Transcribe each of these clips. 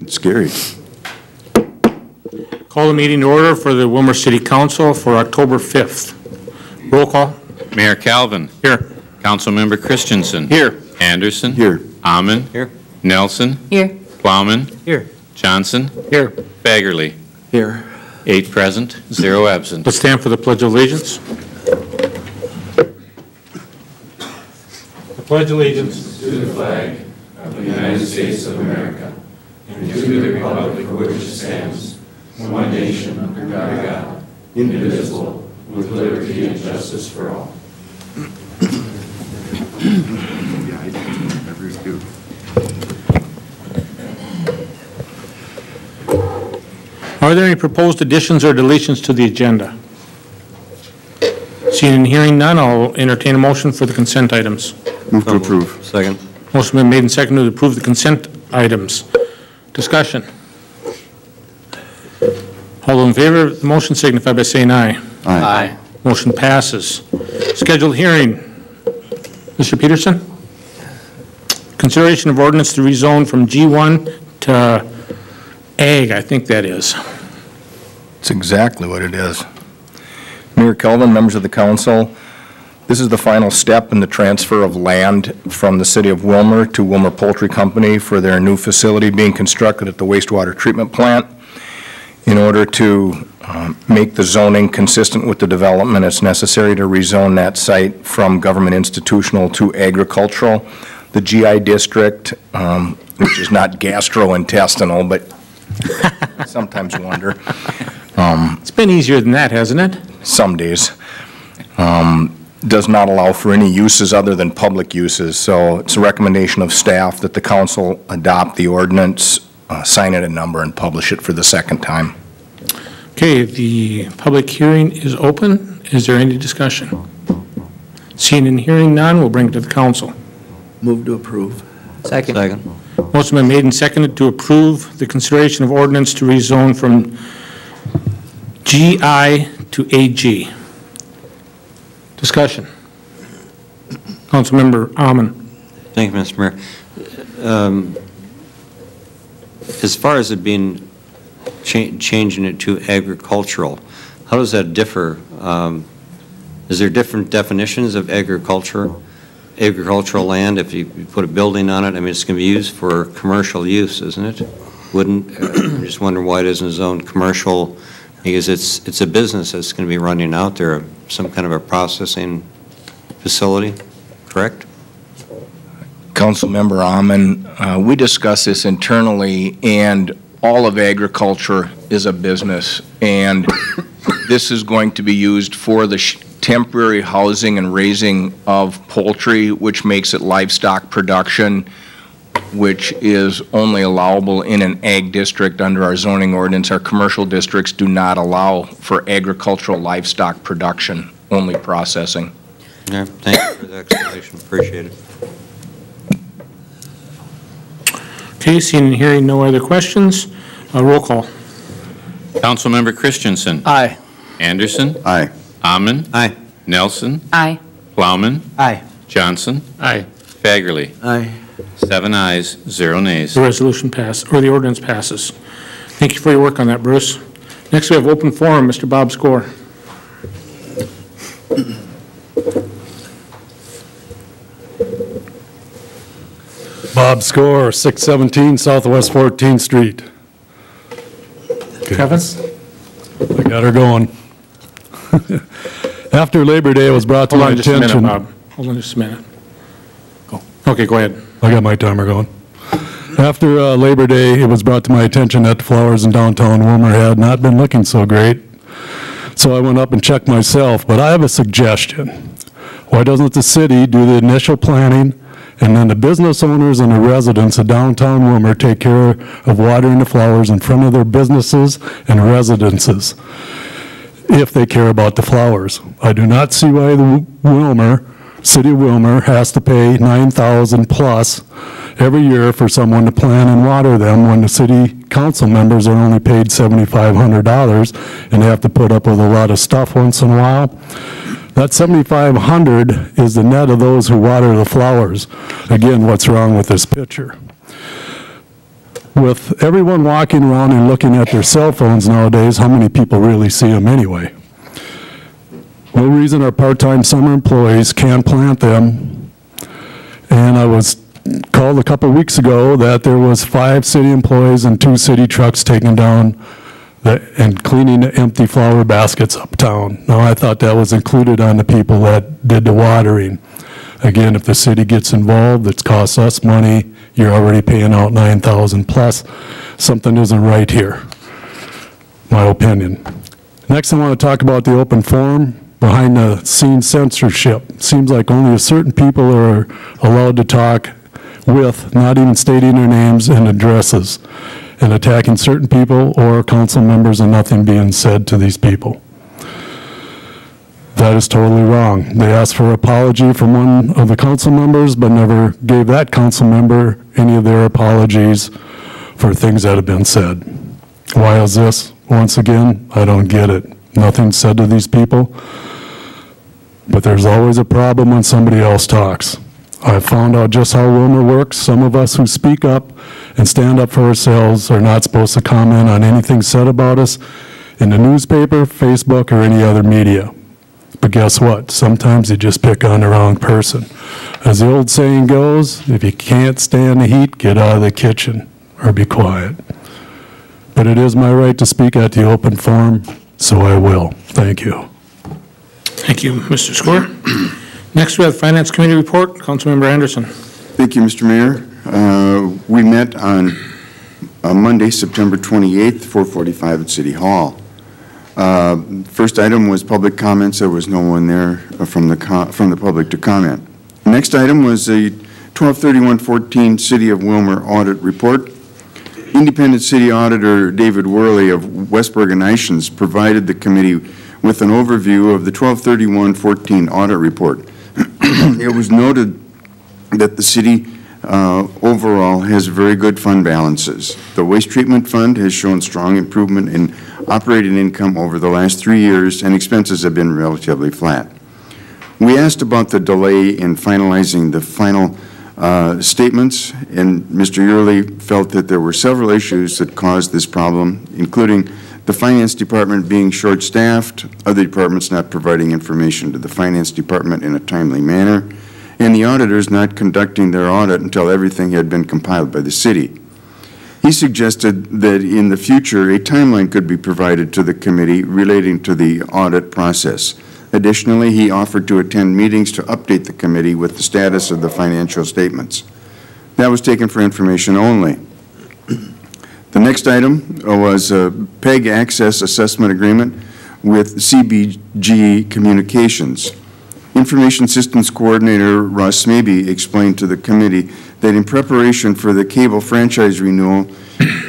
It's carried. Call the meeting to order for the Willmar City Council for October 5th. Roll call. Mayor Calvin. Here. Councilmember Christensen. Here. Anderson. Here. Amman. Here. Nelson. Here. Plowman. Here. Johnson. Here. Fagerly. Here. 8 present, 0 absent. Let's stand for the Pledge of Allegiance. I pledge allegiance to the flag of the United States of America and to the republic for which it stands, one nation under God, indivisible, with liberty and justice for all. Are there any proposed additions or deletions to the agenda? Seeing and hearing none, I'll entertain a motion for the consent items. Move to approve. Second. Motion been made and seconded to approve the consent items. Discussion. All those in favor of the motion signify by saying aye. Aye. Motion passes. Scheduled hearing. Mr. Peterson? Consideration of ordinance to rezone from G1 to Ag, I think that is. It's exactly what it is. Mayor Kelvin, members of the council, this is the final step in the transfer of land from the city of Willmar to Willmar Poultry Company for their new facility being constructed at the wastewater treatment plant. In order to make the zoning consistent with the development, it's necessary to rezone that site from government institutional to agricultural. The GI district, which is not gastrointestinal, but sometimes wonder. It's been easier than that, hasn't it? Some days. Does not allow for any uses other than public uses. So it's a recommendation of staff that the council adopt the ordinance, sign it a number, and publish it for the second time. Okay, the public hearing is open. Is there any discussion? Seeing and hearing none, we'll bring it to the council. Move to approve. Second. Second. Motion been made and seconded to approve the consideration of ordinance to rezone from GI to AG. Discussion. Councilmember Amman. Thank you, Mr. Mayor. As far as it being changing it to agricultural, how does that differ? Is there different definitions of agricultural land? If you put a building on it, I mean, it's going to be used for commercial use, isn't it? I'm just wondering why it isn't zoned commercial, because it's a business that's going to be running out there, some kind of a processing facility, correct? Councilmember Amman, we discussed this internally, and all of agriculture is a business, and this is going to be used for the temporary housing and raising of poultry, which makes it livestock production, which is only allowable in an ag district under our zoning ordinance. Our commercial districts do not allow for agricultural livestock production, only processing. Yeah, thank you for the explanation. Appreciate it. Okay, seeing and hearing no other questions, roll call. Councilmember Christensen. Aye. Anderson. Aye. Amman. Aye. Nelson. Aye. Plowman. Aye. Johnson. Aye. Fagerly. Aye. 7 ayes, 0 nays. The resolution passes, or the ordinance passes. Thank you for your work on that, Bruce. Next, we have open forum. Mr. Bob Score. Bob Score, 617 Southwest 14th Street. Kevin? I got her going. After Labor Day, it was brought to Hold my on just a attention. minute, Bob. Hold on just a minute. Go. Okay, go ahead. I got my timer going. After Labor Day, it was brought to my attention that the flowers in downtown Willmar had not been looking so great. So I went up and checked myself, but I have a suggestion. Why doesn't the city do the initial planning, and then the business owners and the residents of downtown Willmar take care of watering the flowers in front of their businesses and residences, if they care about the flowers? I do not see why the city of Willmar has to pay $9,000 plus every year for someone to plant and water them when the city council members are only paid $7,500 and they have to put up with a lot of stuff once in a while. That $7,500 is the net of those who water the flowers. Again, what's wrong with this picture? with everyone walking around and looking at their cell phones nowadays, how many people really see them anyway? No reason our part-time summer employees can't plant them. And I was called a couple weeks ago that there was 5 city employees and 2 city trucks taking down and cleaning the empty flower baskets uptown. Now, I thought that was included on the people that did the watering. Again, if the city gets involved, it costs us money. You're already paying out $9,000 plus. Something isn't right here, my opinion. Next, I want to talk about the open forum. Behind the scenes censorship. Seems like only a certain people are allowed to talk with, not even stating their names and addresses, and attacking certain people or council members and nothing being said to these people. That is totally wrong. They asked for an apology from one of the council members, but never gave that council member any of their apologies for things that have been said. Why is this? Once again, I don't get it. Nothing said to these people, but there's always a problem when somebody else talks. I've found out just how Willmar works. Some of us who speak up and stand up for ourselves are not supposed to comment on anything said about us in the newspaper, Facebook, or any other media. But guess what? Sometimes you just pick on the wrong person. As the old saying goes, if you can't stand the heat, get out of the kitchen or be quiet. But it is my right to speak at the open forum, so I will. Thank you. Thank you, Mr. Square. Next, we have Finance Committee report. Councilmember Anderson. Thank you, Mr. Mayor. We met on Monday, September 28th, 4:45 at City Hall. First item was public comments. There was no one there from the public to comment. Next item was a 12/31/14 City of Willmar audit report. Independent City Auditor David Worley of Westburg and Ishans provided the committee with an overview of the 12/31/14 audit report. It was noted that the city overall has very good fund balances. The waste treatment fund has shown strong improvement in operating income over the last 3 years, and expenses have been relatively flat. We asked about the delay in finalizing the final statements, and Mr. Yearley felt that there were several issues that caused this problem, including the finance department being short-staffed, other departments not providing information to the finance department in a timely manner, and the auditors not conducting their audit until everything had been compiled by the city. He suggested that in the future a timeline could be provided to the committee relating to the audit process. Additionally, he offered to attend meetings to update the committee with the status of the financial statements. That was taken for information only. The next item was a PEG Access Assessment Agreement with CBG Communications. Information Systems Coordinator Russ Mabey explained to the committee that in preparation for the cable franchise renewal,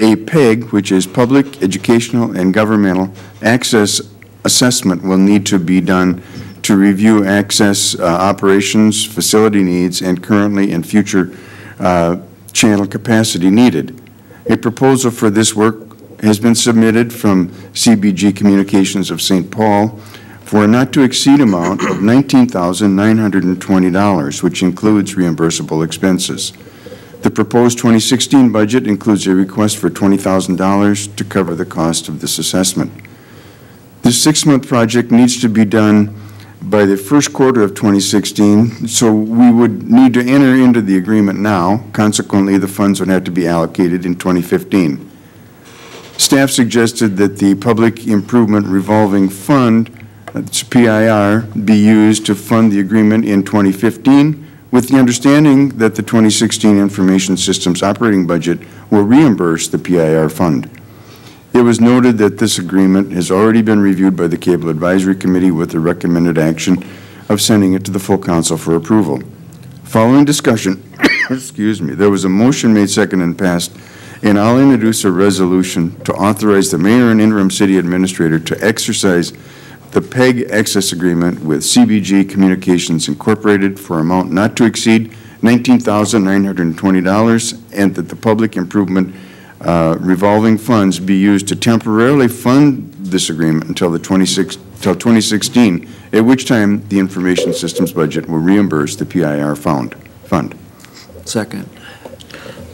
a PEG, which is Public, Educational, and Governmental Access Assessment, will need to be done to review access operations, facility needs, and currently and future channel capacity needed. A proposal for this work has been submitted from CBG Communications of St. Paul for a not-to-exceed amount of $19,920, which includes reimbursable expenses. The proposed 2016 budget includes a request for $20,000 to cover the cost of this assessment. This 6-month project needs to be done by the first quarter of 2016, so we would need to enter into the agreement now. Consequently, the funds would have to be allocated in 2015. Staff suggested that the Public Improvement Revolving Fund, that's PIR, be used to fund the agreement in 2015, with the understanding that the 2016 Information Systems operating budget will reimburse the PIR fund. It was noted that this agreement has already been reviewed by the Cable Advisory Committee with the recommended action of sending it to the full council for approval. Following discussion, excuse me, there was a motion made, second, and passed, and I'll introduce a resolution to authorize the mayor and interim city administrator to exercise the PEG access agreement with CBG Communications Incorporated for amount not to exceed $19,920, and that the public improvement revolving funds be used to temporarily fund this agreement until 2016, at which time the information systems budget will reimburse the PIR fund. Second.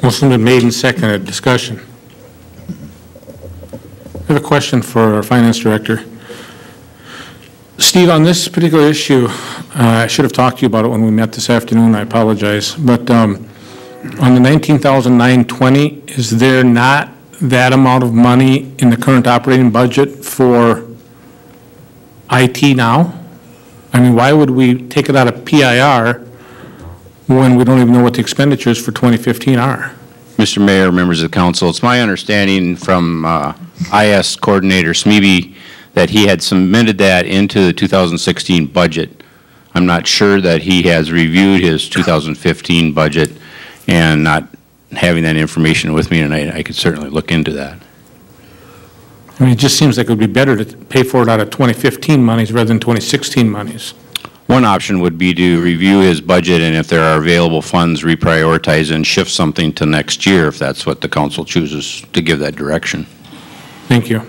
Motion been made and seconded. Discussion. question for our finance director. Steve, on this particular issue, I should have talked to you about it when we met this afternoon, I apologize, but on the $19,920, is there not that amount of money in the current operating budget for IT now? I mean, why would we take it out of PIR when we don't even know what the expenditures for 2015 are? Mr. Mayor, members of the council, it's my understanding from IS Coordinator Smeby that he had submitted that into the 2016 budget. I'm not sure that he has reviewed his 2015 budget, and not having that information with me tonight, I could certainly look into that. I mean, it just seems like it would be better to pay for it out of 2015 monies rather than 2016 monies. One option would be to review his budget, and if there are available funds, reprioritize and shift something to next year if that's what the council chooses to give that direction. Thank you.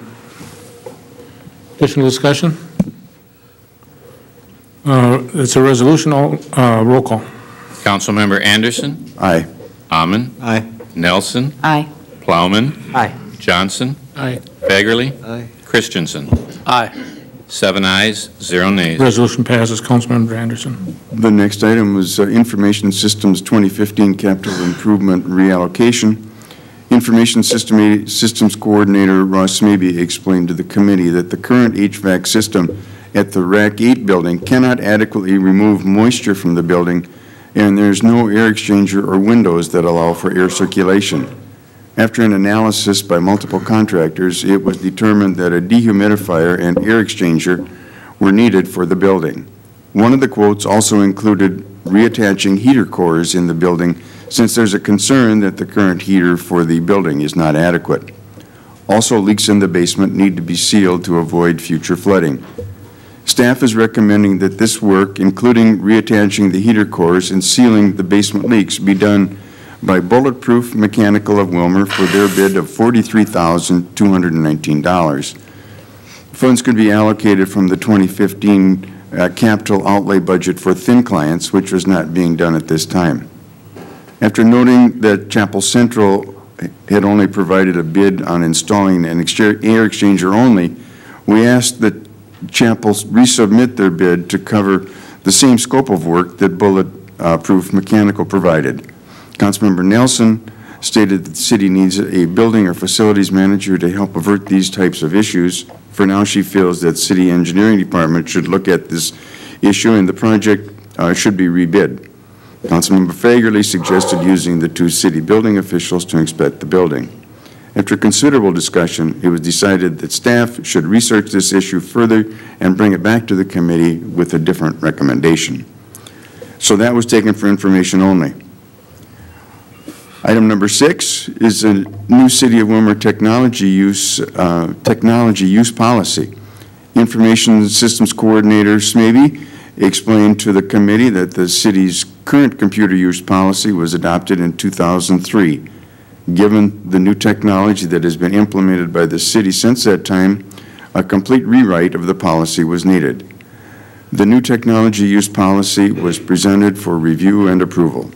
Additional discussion? It's a resolution, roll call. Councilmember Anderson, Aye. Amon, Aye. Nelson, Aye. Plowman, Aye. Johnson, Aye. Fagerly, Aye. Christensen. Aye. 7 ayes, 0 nays. Resolution passes. Councilmember Anderson. The next item was Information Systems 2015 Capital Improvement Reallocation. Information Systems Coordinator Ross Smeby explained to the committee that the current HVAC system at the RAC 8 building cannot adequately remove moisture from the building, and there is no air exchanger or windows that allow for air circulation. After an analysis by multiple contractors, it was determined that a dehumidifier and air exchanger were needed for the building. One of the quotes also included reattaching heater cores in the building, since there's a concern that the current heater for the building is not adequate. Also, leaks in the basement need to be sealed to avoid future flooding. Staff is recommending that this work, including reattaching the heater cores and sealing the basement leaks, be done by Bulletproof Mechanical of Willmar for their bid of $43,219. Funds could be allocated from the 2015 capital outlay budget for thin clients, which was not being done at this time. After noting that Chapel Central had only provided a bid on installing an air exchanger only, we asked that Chapel resubmit their bid to cover the same scope of work that Bulletproof Mechanical provided. Councilmember Nelson stated that the city needs a building or facilities manager to help avert these types of issues. For now, she feels that city engineering department should look at this issue and the project should be rebid. Councilmember Fagerly suggested using the 2 city building officials to inspect the building. After considerable discussion, it was decided that staff should research this issue further and bring it back to the committee with a different recommendation. So that was taken for information only. Item number 6 is a new City of Willmar technology use policy. Information Systems Coordinator Smeby explained to the committee that the city's current computer use policy was adopted in 2003. Given the new technology that has been implemented by the city since that time, a complete rewrite of the policy was needed. The new technology use policy was presented for review and approval.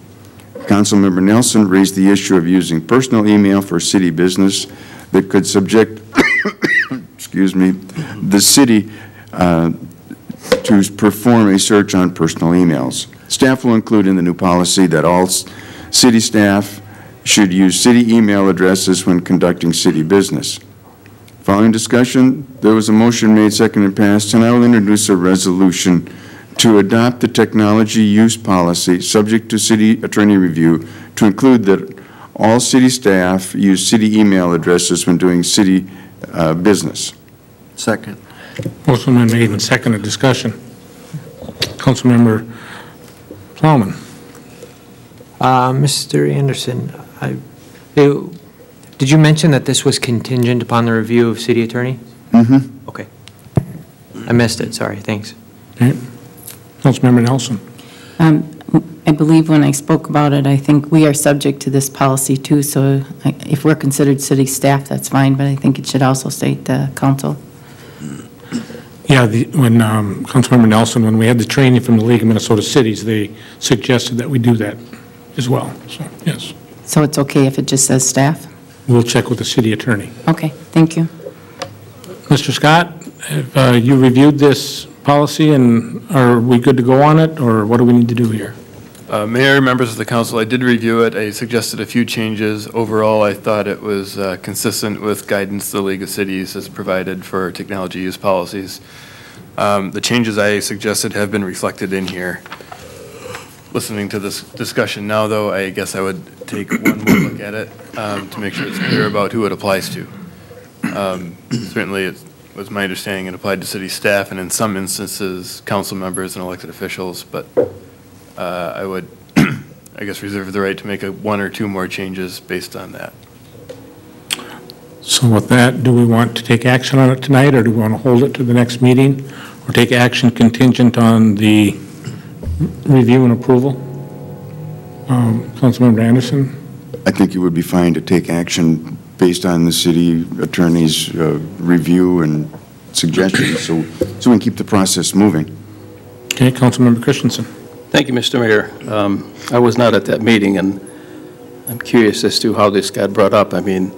Councilmember Nelson raised the issue of using personal email for city business that could subject the city to perform a search on personal emails. Staff will include in the new policy that all city staff should use city email addresses when conducting city business. Following discussion, there was a motion made, seconded, and passed, and I will introduce a resolution to adopt the technology use policy subject to city attorney review to include that all city staff use city email addresses when doing city business. Second. Motion been made and seconded. Discussion. Councilmember Plowman. Mr. Anderson, did you mention that this was contingent upon the review of city attorney? Mm-hmm. Okay. I missed it, sorry, thanks. Okay. Councilmember Nelson. I believe when I spoke about it, I think we are subject to this policy too, so if we're considered city staff, that's fine, but I think it should also state the council. Yeah, when Councilmember Nelson, when we had the training from the League of Minnesota Cities, they suggested that we do that as well, so yes. So it's okay if it just says staff? We'll check with the city attorney. Okay, thank you. Mr. Scott, have you reviewed this policy, and are we good to go on it, or what do we need to do here? Mayor, members of the council, I did review it. I suggested a few changes. Overall, I thought it was consistent with guidance the League of Cities has provided for technology use policies. The changes I suggested have been reflected in here. Listening to this discussion now, though, I guess I would take one more look at it to make sure it's clear about who it applies to. Certainly, it was my understanding it applied to city staff and in some instances, council members and elected officials, but I would, I guess, reserve the right to make one or two more changes based on that. So with that, do we want to take action on it tonight, or do we want to hold it to the next meeting, or take action contingent on the review and approval? Councilmember Anderson? I think it would be fine to take action based on the city attorney's review and suggestions, so we can keep the process moving. Okay, Councilmember Christensen. Thank you, Mr. Mayor. I was not at that meeting, and I'm curious as to how this got brought up. I mean,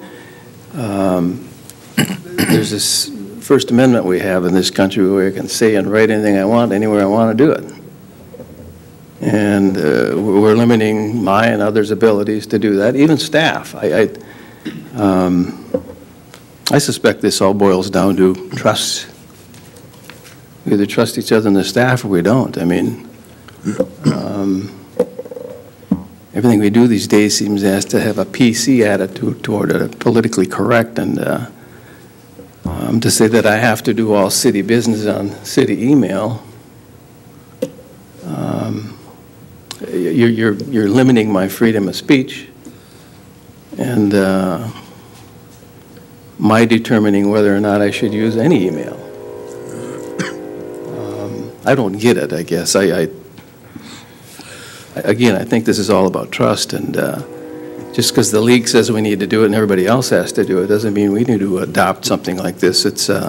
there's this First Amendment we have in this country where I can say and write anything I want, anywhere I want to do it. And we're limiting my and others' abilities to do that, even staff. I suspect this all boils down to trust. We either trust each other in the staff or we don't. I mean, everything we do these days seems to have a PC attitude toward it, politically correct, and to say that I have to do all city business on city email, you're limiting my freedom of speech and my determining whether or not I should use any email. I don't get it, I guess. Again, I think this is all about trust, and just because the league says we need to do it and everybody else has to do it doesn't mean we need to adopt something like this. It's if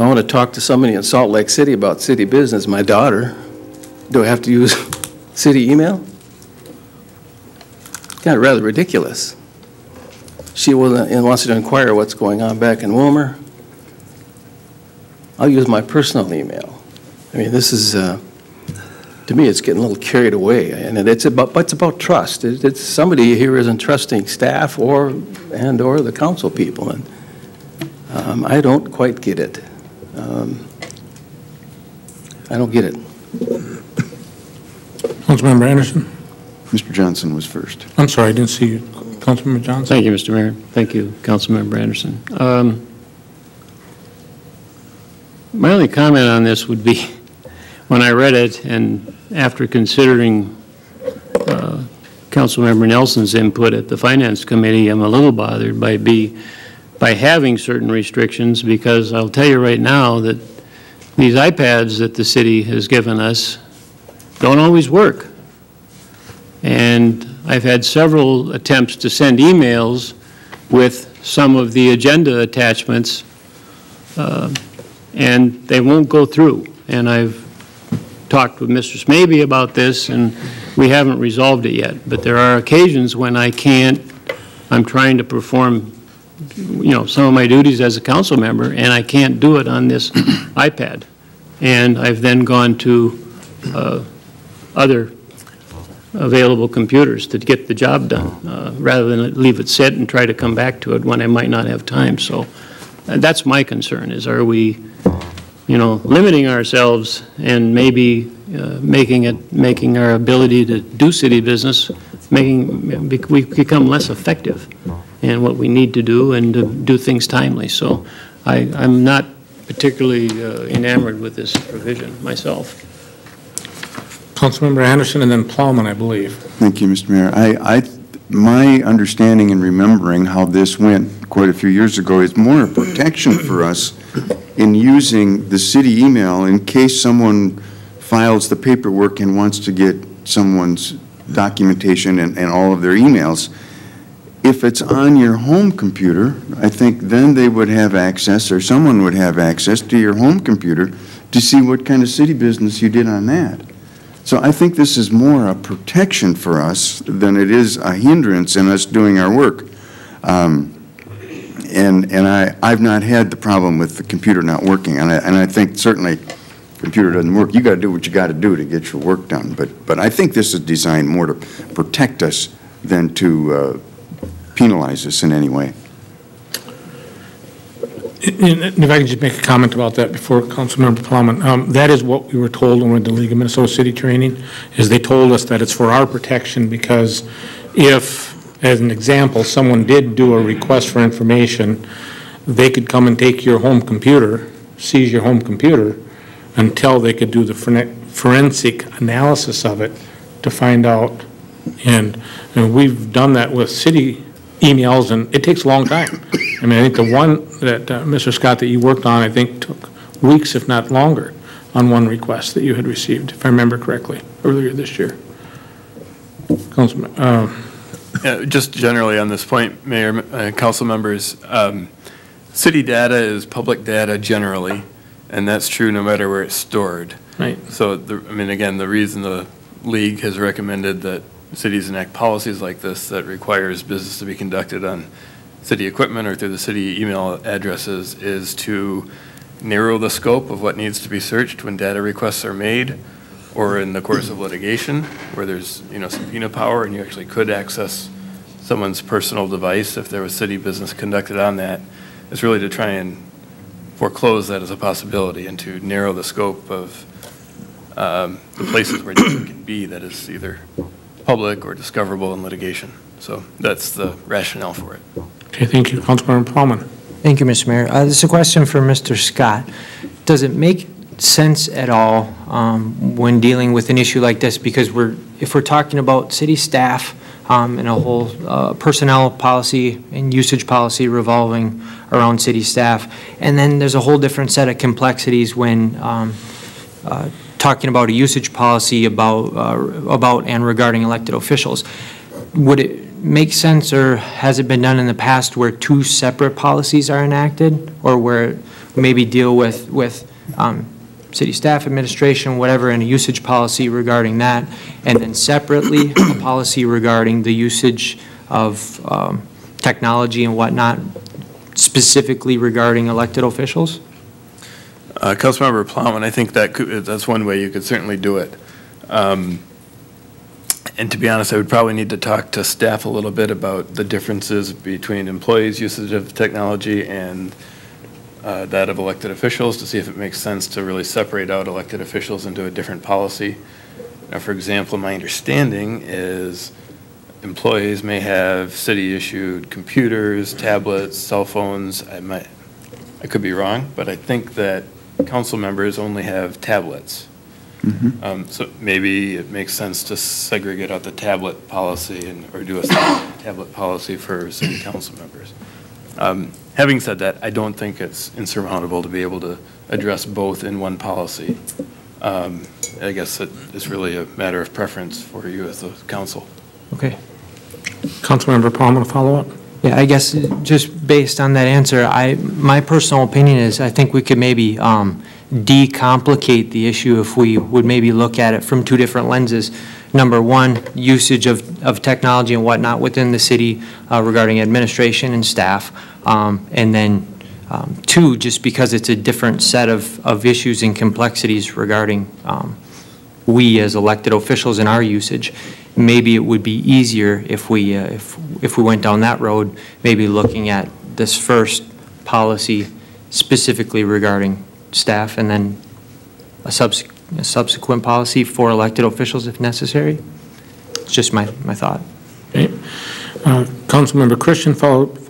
I want to talk to somebody in Salt Lake City about city business, my daughter, do I have to use city email? Kind of rather ridiculous. She wants to inquire what's going on back in Willmar. I'll use my personal email. I mean, this is, to me, it's getting a little carried away, and it's about trust. It's somebody here isn't trusting staff or the council people, and I don't quite get it. I don't get it. Councilmember Anderson? Mr. Johnson was first. I'm sorry, I didn't see you. Councilmember Johnson? Thank you, Mr. Mayor. Thank you, Councilmember Anderson. My only comment on this would be, when I read it and after considering Councilmember Nelson's input at the Finance Committee, I'm a little bothered by having certain restrictions, because I'll tell you right now that these iPads that the city has given us don't always work. And I've had several attempts to send emails with some of the agenda attachments, and they won't go through. And I've talked with Mr. Smaby about this, and we haven't resolved it yet. But there are occasions when I can't, I'm trying to perform, you know, some of my duties as a council member, and I can't do it on this iPad. And I've then gone to other available computers to get the job done, rather than leave it sit and try to come back to it when I might not have time. So that's my concern, is are we, you know, limiting ourselves and maybe making our ability to do city business, we become less effective in what we need to do and to do things timely. So I'm not particularly enamored with this provision myself. Councilmember Anderson and then Plowman, I believe. Thank you, Mr. Mayor. My understanding and remembering how this went quite a few years ago is more a protection for us in using the city email in case someone files the paperwork and wants to get someone's documentation and all of their emails. If it's on your home computer, I think then they would have access, or someone would have access to your home computer to see what kind of city business you did on that. So I think this is more a protection for us than it is a hindrance in us doing our work. I've not had the problem with the computer not working, and I think certainly computer doesn't work. You got to do what you got to do to get your work done. But I think this is designed more to protect us than to penalize us in any way. And if I could just make a comment about that before Councilmember Plowman, that is what we were told when we went to League of Minnesota City training, is they told us that it's for our protection because if, as an example, someone did do a request for information, they could come and take your home computer, seize your home computer, until they could do the forensic analysis of it to find out. And we've done that with city emails, and it takes a long time. I mean, I think the one that, Mr. Scott, that you worked on, I think took weeks, if not longer, on one request that you had received, if I remember correctly, earlier this year. Councilman, Yeah, just generally on this point, Mayor, council members, city data is public data generally, and that's true no matter where it's stored. Right. So, I mean, again, the reason the league has recommended that cities enact policies like this that requires business to be conducted on city equipment or through the city email addresses is to narrow the scope of what needs to be searched when data requests are made, or in the course of litigation where there's, subpoena power and you actually could access someone's personal device if there was city business conducted on that. It's really to try and foreclose that as a possibility and to narrow the scope of the places where data can be that is either public or discoverable in litigation. So that's the rationale for it. okay, thank you. Councilmember Plowman. Thank you, Mr. Mayor. This is a question for Mr. Scott. Does it make sense at all when dealing with an issue like this? Because if we're talking about city staff and a whole personnel policy and usage policy revolving around city staff, and then there's a whole different set of complexities when talking about a usage policy about and regarding elected officials. Would it make sense, or has it been done in the past, where two separate policies are enacted, or where maybe deal with city staff, administration, whatever, and a usage policy regarding that, and then separately a policy regarding the usage of technology and whatnot, specifically regarding elected officials? Councilmember Plowman, I think that's one way you could certainly do it. And to be honest, I would probably need to talk to staff a little bit about the differences between employees' usage of technology and that of elected officials to see if it makes sense to really separate out elected officials into a different policy. Now, for example, my understanding is employees may have city-issued computers, tablets, cell phones. I could be wrong, but I think that council members only have tablets. Mm-hmm. So maybe it makes sense to segregate out the tablet policy or do a tablet policy for city council members. Having said that, I don't think it's insurmountable to be able to address both in one policy. I guess it's really a matter of preference for you as the council. Okay. Councilmember Plowman, a follow-up? Yeah, I guess just based on that answer, my personal opinion is I think we could maybe decomplicate the issue if we would maybe look at it from two different lenses. Number one, usage of technology and whatnot within the city regarding administration and staff. And then two, just because it's a different set of issues and complexities regarding we as elected officials and our usage. Maybe it would be easier if we went down that road, maybe looking at this first policy specifically regarding staff and then a subsequent policy for elected officials if necessary. It's just my thought. Okay. Councilmember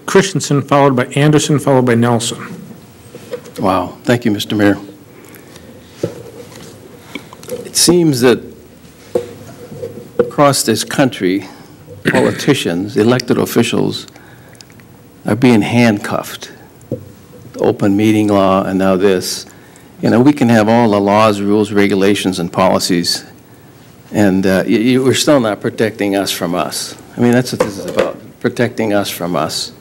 Christensen, followed by Anderson, followed by Nelson. Wow. Thank you, Mr. Mayor. It seems that across this country, politicians, elected officials, are being handcuffed. The open meeting law and now this. We can have all the laws, rules, regulations, and policies, and we're still not protecting us from us. I mean, that's what this is about, protecting us from us.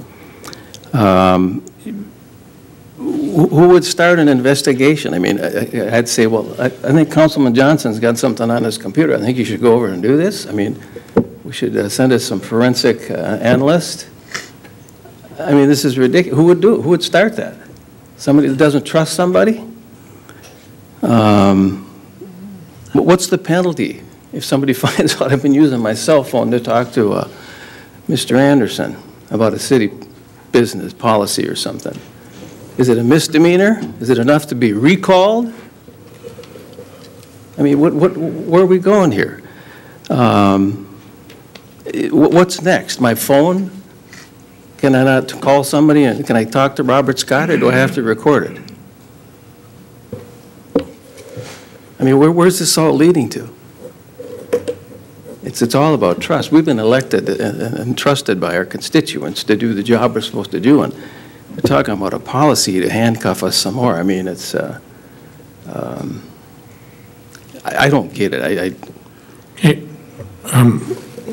Who would start an investigation? I mean, I'd say, well, I think Councilman Johnson's got something on his computer. I think you should go over and do this. I mean, we should send us some forensic analyst. I mean, this is ridiculous. Who would do it? Who would start that? Somebody that doesn't trust somebody? What's the penalty if somebody finds out I've been using my cell phone to talk to Mr. Anderson about a city business policy or something? Is it a misdemeanor? Is it enough to be recalled? I mean, where are we going here? What's next? My phone? Can I not call somebody and can I talk to Robert Scott, or do I have to record it? I mean, where's this all leading to? It's all about trust. We've been elected and trusted by our constituents to do the job we're supposed to do, and they're talking about a policy to handcuff us some more. I mean, it's, I don't get it. Okay,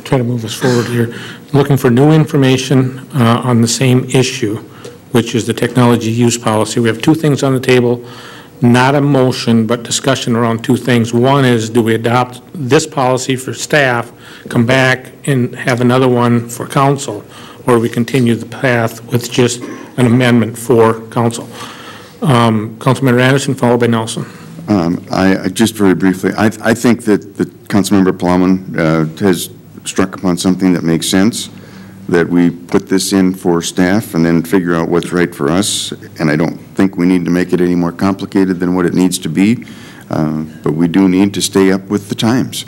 try to move us forward here. Looking for new information on the same issue, which is the technology use policy. We have two things on the table, not a motion, but discussion around two things. One is, do we adopt this policy for staff, come back and have another one for council, or we continue the path with just an amendment for council? Councilmember Anderson, followed by Nelson. Just very briefly, I think that Councilmember Plowman has struck upon something that makes sense, that we put this in for staff and then figure out what's right for us, and I don't think we need to make it any more complicated than what it needs to be, but we do need to stay up with the times.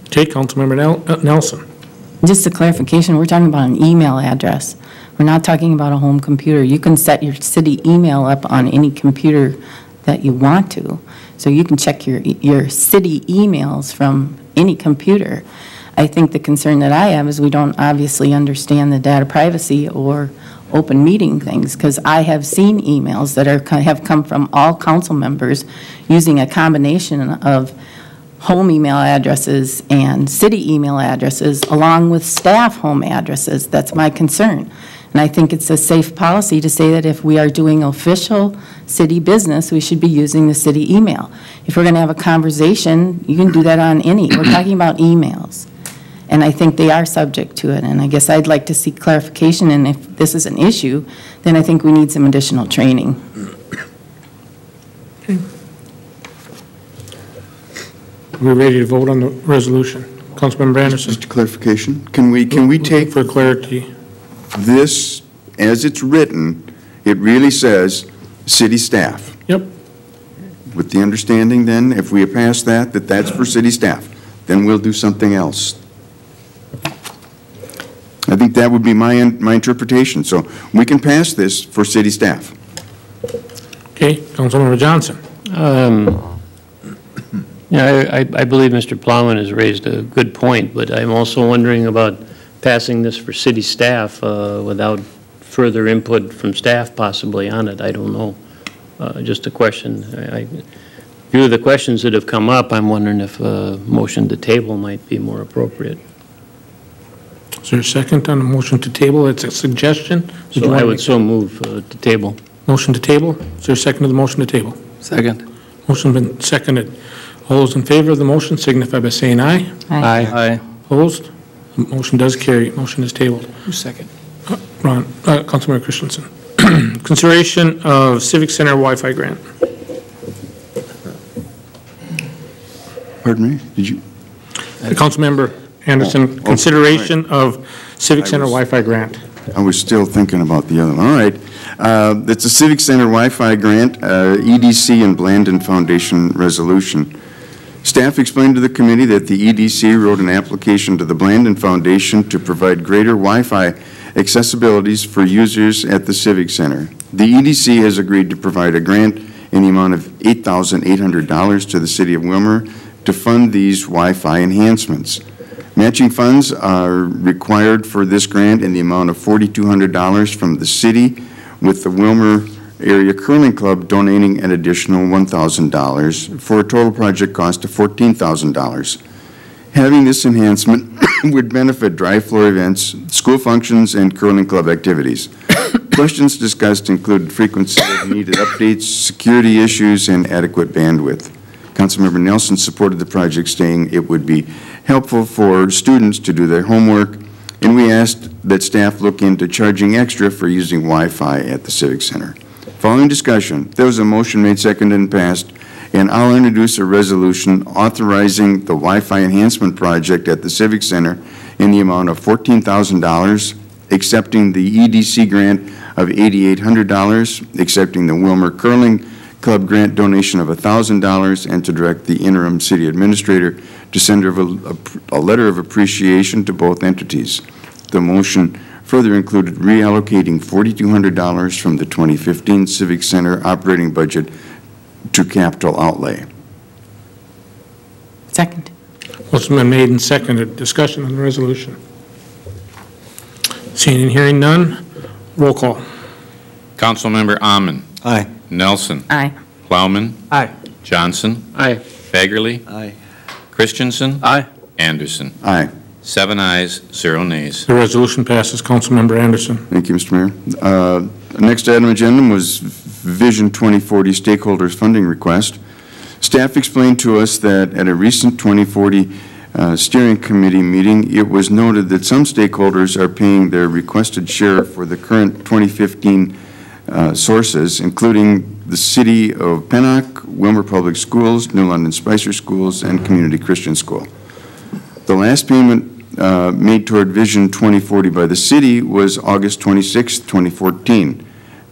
Okay, Councilmember Nelson. Just a clarification, we're talking about an email address. We're not talking about a home computer. You can set your city email up on any computer that you want to. So you can check your city emails from any computer. I think the concern that I have is we don't obviously understand the data privacy or open meeting things, because I have seen emails that have come from all council members using a combination of home email addresses and city email addresses along with staff home addresses. That's my concern. And I think it's a safe policy to say that if we are doing official city business, we should be using the city email. If we're going to have a conversation, you can do that on any. We're talking about emails. And I think they are subject to it. And I guess I'd like to see clarification. And if this is an issue, then I think we need some additional training. Okay. We're ready to vote on the resolution. Councilmember Anderson. Just a clarification. Can we take for clarity this as it's written? It really says city staff. Yep. With the understanding then, if we pass that that's for city staff, then we'll do something else. I think that would be my interpretation. So we can pass this for city staff. Okay, Councilmember Johnson. Yeah, I believe Mr. Plowman has raised a good point, but I'm also wondering about passing this for city staff without further input from staff possibly on it. I don't know. Just a question. Due to the questions that have come up, I'm wondering if a motion to table might be more appropriate. Is there a second on the motion to table? It's a suggestion. So I would so move to table. Motion to table? Is there a second to the motion to table? Second. Motion's been seconded. All those in favor of the motion signify by saying aye. Aye. Aye. Opposed? The motion does carry. Motion is tabled. Who's second? Councilmember Christensen. Consideration of Civic Center Wi-Fi grant. Pardon me? Did you? Councilmember Anderson, consideration of Civic Center Wi-Fi grant. I was still thinking about the other one. All right. It's a Civic Center Wi-Fi grant, EDC and Blandin Foundation resolution. Staff explained to the committee that the EDC wrote an application to the Blandin Foundation to provide greater Wi-Fi accessibilities for users at the Civic Center. The EDC has agreed to provide a grant in the amount of $8,800 to the City of Willmar to fund these Wi-Fi enhancements. Matching funds are required for this grant in the amount of $4,200 from the city, with the Willmar Area Curling Club donating an additional $1,000 for a total project cost of $14,000. Having this enhancement would benefit dry floor events, school functions, and curling club activities. Questions discussed included frequency of needed updates, security issues, and adequate bandwidth. Councilmember Nelson supported the project, saying it would be helpful for students to do their homework and we asked that staff look into charging extra for using Wi-Fi at the Civic Center. Following discussion, there was a motion made, seconded, and passed, and I'll introduce a resolution authorizing the Wi-Fi enhancement project at the Civic Center in the amount of $14,000, accepting the EDC grant of $8,800, accepting the Willmar Curling Club grant donation of $1,000, and to direct the interim city administrator to send a letter of appreciation to both entities. The motion further included reallocating $4,200 from the 2015 Civic Center operating budget to capital outlay. Second. Motion been made and seconded. Discussion on the resolution. Seeing and hearing none, roll call. Councilmember Amman. Aye. Nelson. Aye. Plowman. Aye. Johnson. Aye. Fagerly. Aye. Christensen. Aye. Anderson. Aye. 7 ayes, 0 nays. The resolution passes. Councilmember Anderson. Thank you, Mr. Mayor. Next item on the agenda was Vision 2040 Stakeholders Funding Request. Staff explained to us that at a recent 2040 steering committee meeting, it was noted that some stakeholders are paying their requested share for the current 2015 sources, including the City of Pennock, Willmar Public Schools, New London Spicer Schools, and Community Christian School. The last payment made toward Vision 2040 by the city was August 26, 2014.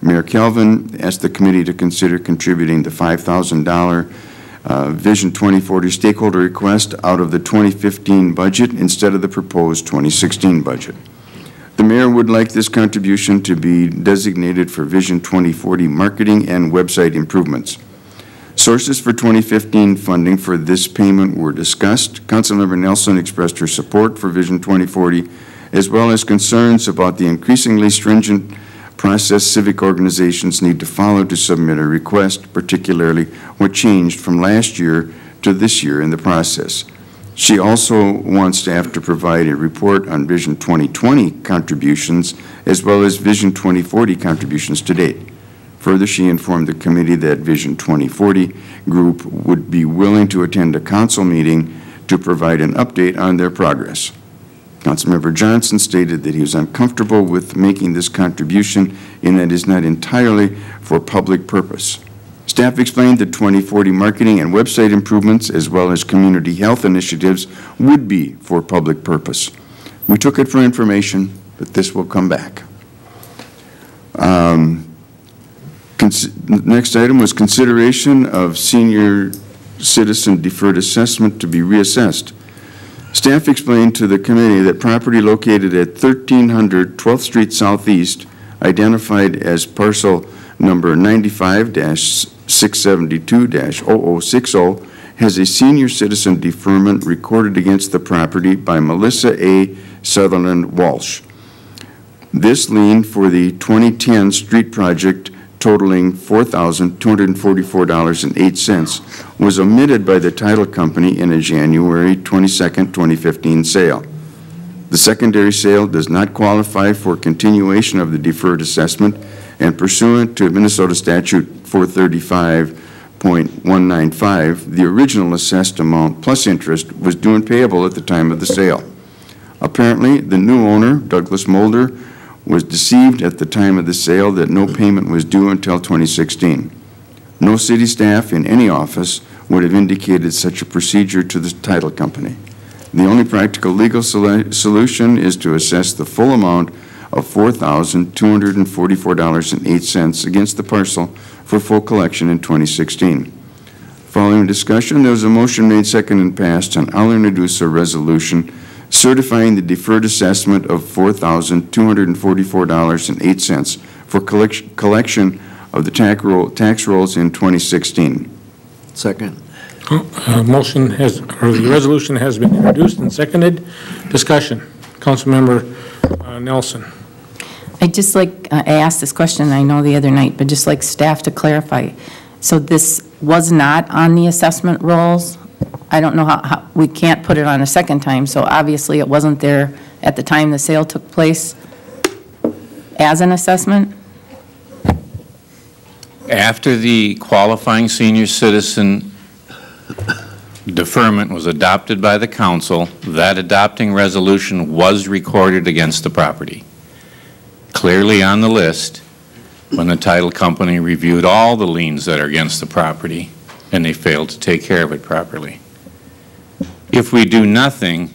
Mayor Calvin asked the committee to consider contributing the $5,000 Vision 2040 stakeholder request out of the 2015 budget instead of the proposed 2016 budget. The mayor would like this contribution to be designated for Vision 2040 marketing and website improvements. Sources for 2015 funding for this payment were discussed. Councilmember Nelson expressed her support for Vision 2040, as well as concerns about the increasingly stringent process civic organizations need to follow to submit a request, particularly what changed from last year to this year in the process. She also wants staff to provide a report on Vision 2020 contributions, as well as Vision 2040 contributions to date. Further, she informed the committee that Vision 2040 group would be willing to attend a council meeting to provide an update on their progress. Councilmember Johnson stated that he was uncomfortable with making this contribution and that it is not entirely for public purpose. Staff explained that 2040 marketing and website improvements, as well as community health initiatives, would be for public purpose. We took it for information, but this will come back. Next item was consideration of senior citizen deferred assessment to be reassessed. Staff explained to the committee that property located at 1300 12th Street Southeast, identified as parcel number 95-672-0060, has a senior citizen deferment recorded against the property by Melissa A. Sutherland Walsh. This lien for the 2010 street project totaling $4,244.08 was omitted by the title company in a January 22, 2015 sale. The secondary sale does not qualify for continuation of the deferred assessment, and pursuant to Minnesota Statute 435.195, the original assessed amount plus interest was due and payable at the time of the sale. Apparently, the new owner, Douglas Mulder, was deceived at the time of the sale that no payment was due until 2016. No city staff in any office would have indicated such a procedure to the title company. The only practical legal solution is to assess the full amount of $4,244.08 against the parcel for full collection in 2016. Following discussion, there was a motion made, second, and passed, and I'll introduce a resolution certifying the deferred assessment of $4,244.08 for collection of the tax rolls in 2016. Second. The resolution has been introduced and seconded. Discussion. Councilmember Nelson. I asked this question, I know, the other night, but just like staff to clarify. So this was not on the assessment rolls? I don't know how we can't put it on a second time, so obviously it wasn't there at the time the sale took place as an assessment? After the qualifying senior citizen deferment was adopted by the council, that adopting resolution was recorded against the property. Clearly on the list, when the title company reviewed all the liens that are against the property, and they failed to take care of it properly. If we do nothing,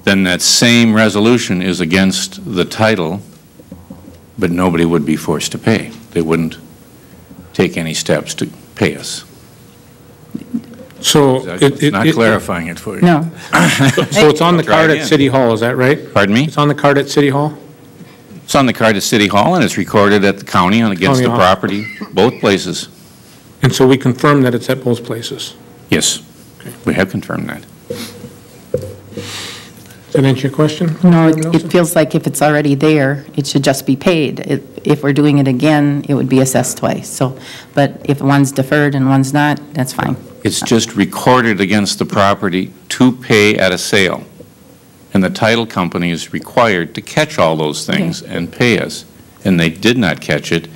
then that same resolution is against the title, but nobody would be forced to pay. They wouldn't take any steps to pay us. So It's not clarifying it for you. No. So it's on the Try card again. at City Hall, is that right? Pardon me? It's on the card at City Hall? It's on the card at City Hall, and it's recorded at the county and against County the hall. property, both places. And so we confirm that it's at both places? Yes, we have confirmed that. Does that answer your question? No, Alderman it Nelson? feels like if it's already there, it should just be paid. If we're doing it again, it would be assessed twice. So, but if one's deferred and one's not, that's fine. It's just recorded against the property to pay at a sale. And the title company is required to catch all those things and pay us. And they did not catch it.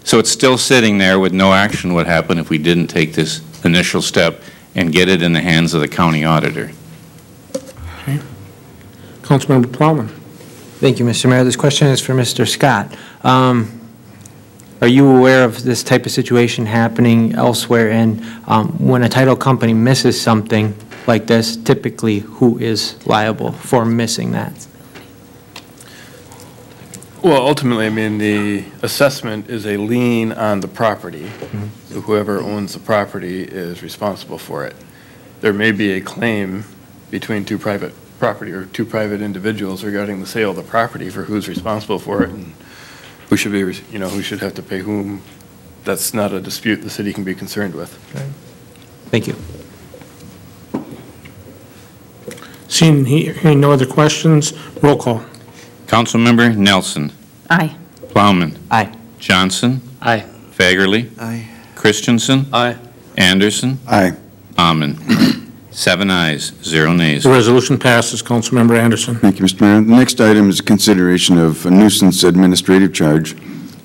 So it's still sitting there with no action would happen if we didn't take this initial step and get it in the hands of the county auditor. Councilmember Plowman. Thank you, Mr. Mayor. This question is for Mr. Scott. Are you aware of this type of situation happening elsewhere? And when a title company misses something like this, typically who is liable for missing that? Well, ultimately, I mean, the assessment is a lien on the property. So whoever owns the property is responsible for it. There may be a claim between two private property or two private individuals regarding the sale of the property for who's responsible for it and who should be, who should have to pay whom. That's not a dispute the city can be concerned with. Thank you. Hearing no other questions, roll call. Councilmember Nelson. Aye. Plowman. Aye. Johnson. Aye. Fagerly. Aye. Christensen. Aye. Anderson. Aye. Ammen. 7 ayes, 0 nays. The resolution passes. Councilmember Anderson. Thank you, Mr. Mayor. The next item is consideration of a nuisance administrative charge.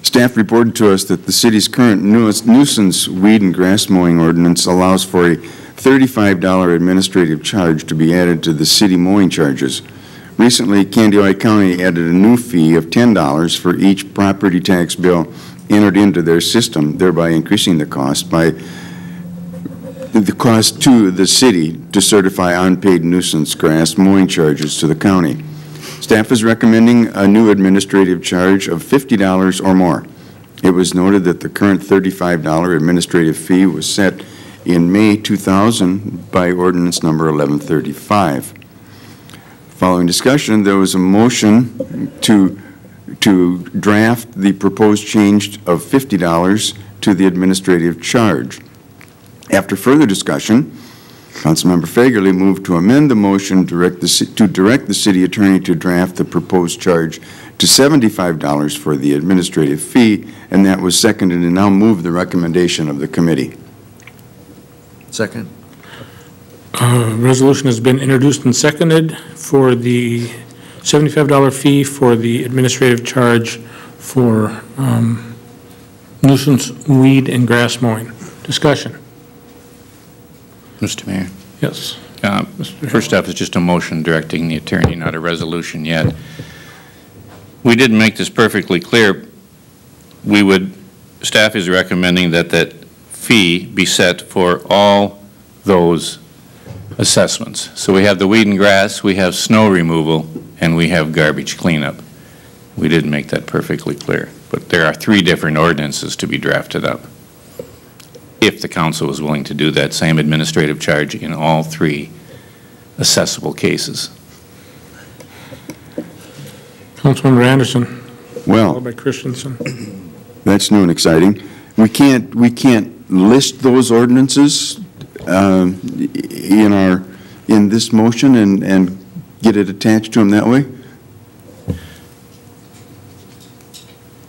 Staff reported to us that the city's current nuisance weed and grass mowing ordinance allows for a $35 administrative charge to be added to the city mowing charges. Recently, Candioi County added a new fee of $10 for each property tax bill entered into their system, thereby increasing the cost to the city to certify unpaid nuisance grass mowing charges to the county. Staff is recommending a new administrative charge of $50 or more. It was noted that the current $35 administrative fee was set in May 2000 by ordinance number 1135. Following discussion, there was a motion to draft the proposed change of $50 to the administrative charge. After further discussion, Councilmember Fagerly moved to amend the motion to direct the city attorney to draft the proposed charge to $75 for the administrative fee, and that was seconded, and now move the recommendation of the committee. Second. Resolution has been introduced and seconded for the $75 fee for the administrative charge for nuisance weed and grass mowing. Discussion. Mr. Mayor. Yes. First off, it's just a motion directing the attorney, not a resolution yet. We didn't make this perfectly clear. Staff is recommending that that fee be set for all those assessments. So we have the weed and grass, we have snow removal, and we have garbage cleanup. We didn't make that perfectly clear, but there are 3 different ordinances to be drafted up. If the council is willing to do that same administrative charge in all 3 assessable cases. Councilmember Anderson. Well, Followed by Christensen. that's new and exciting. We can't list those ordinances in this motion and get it attached to them that way?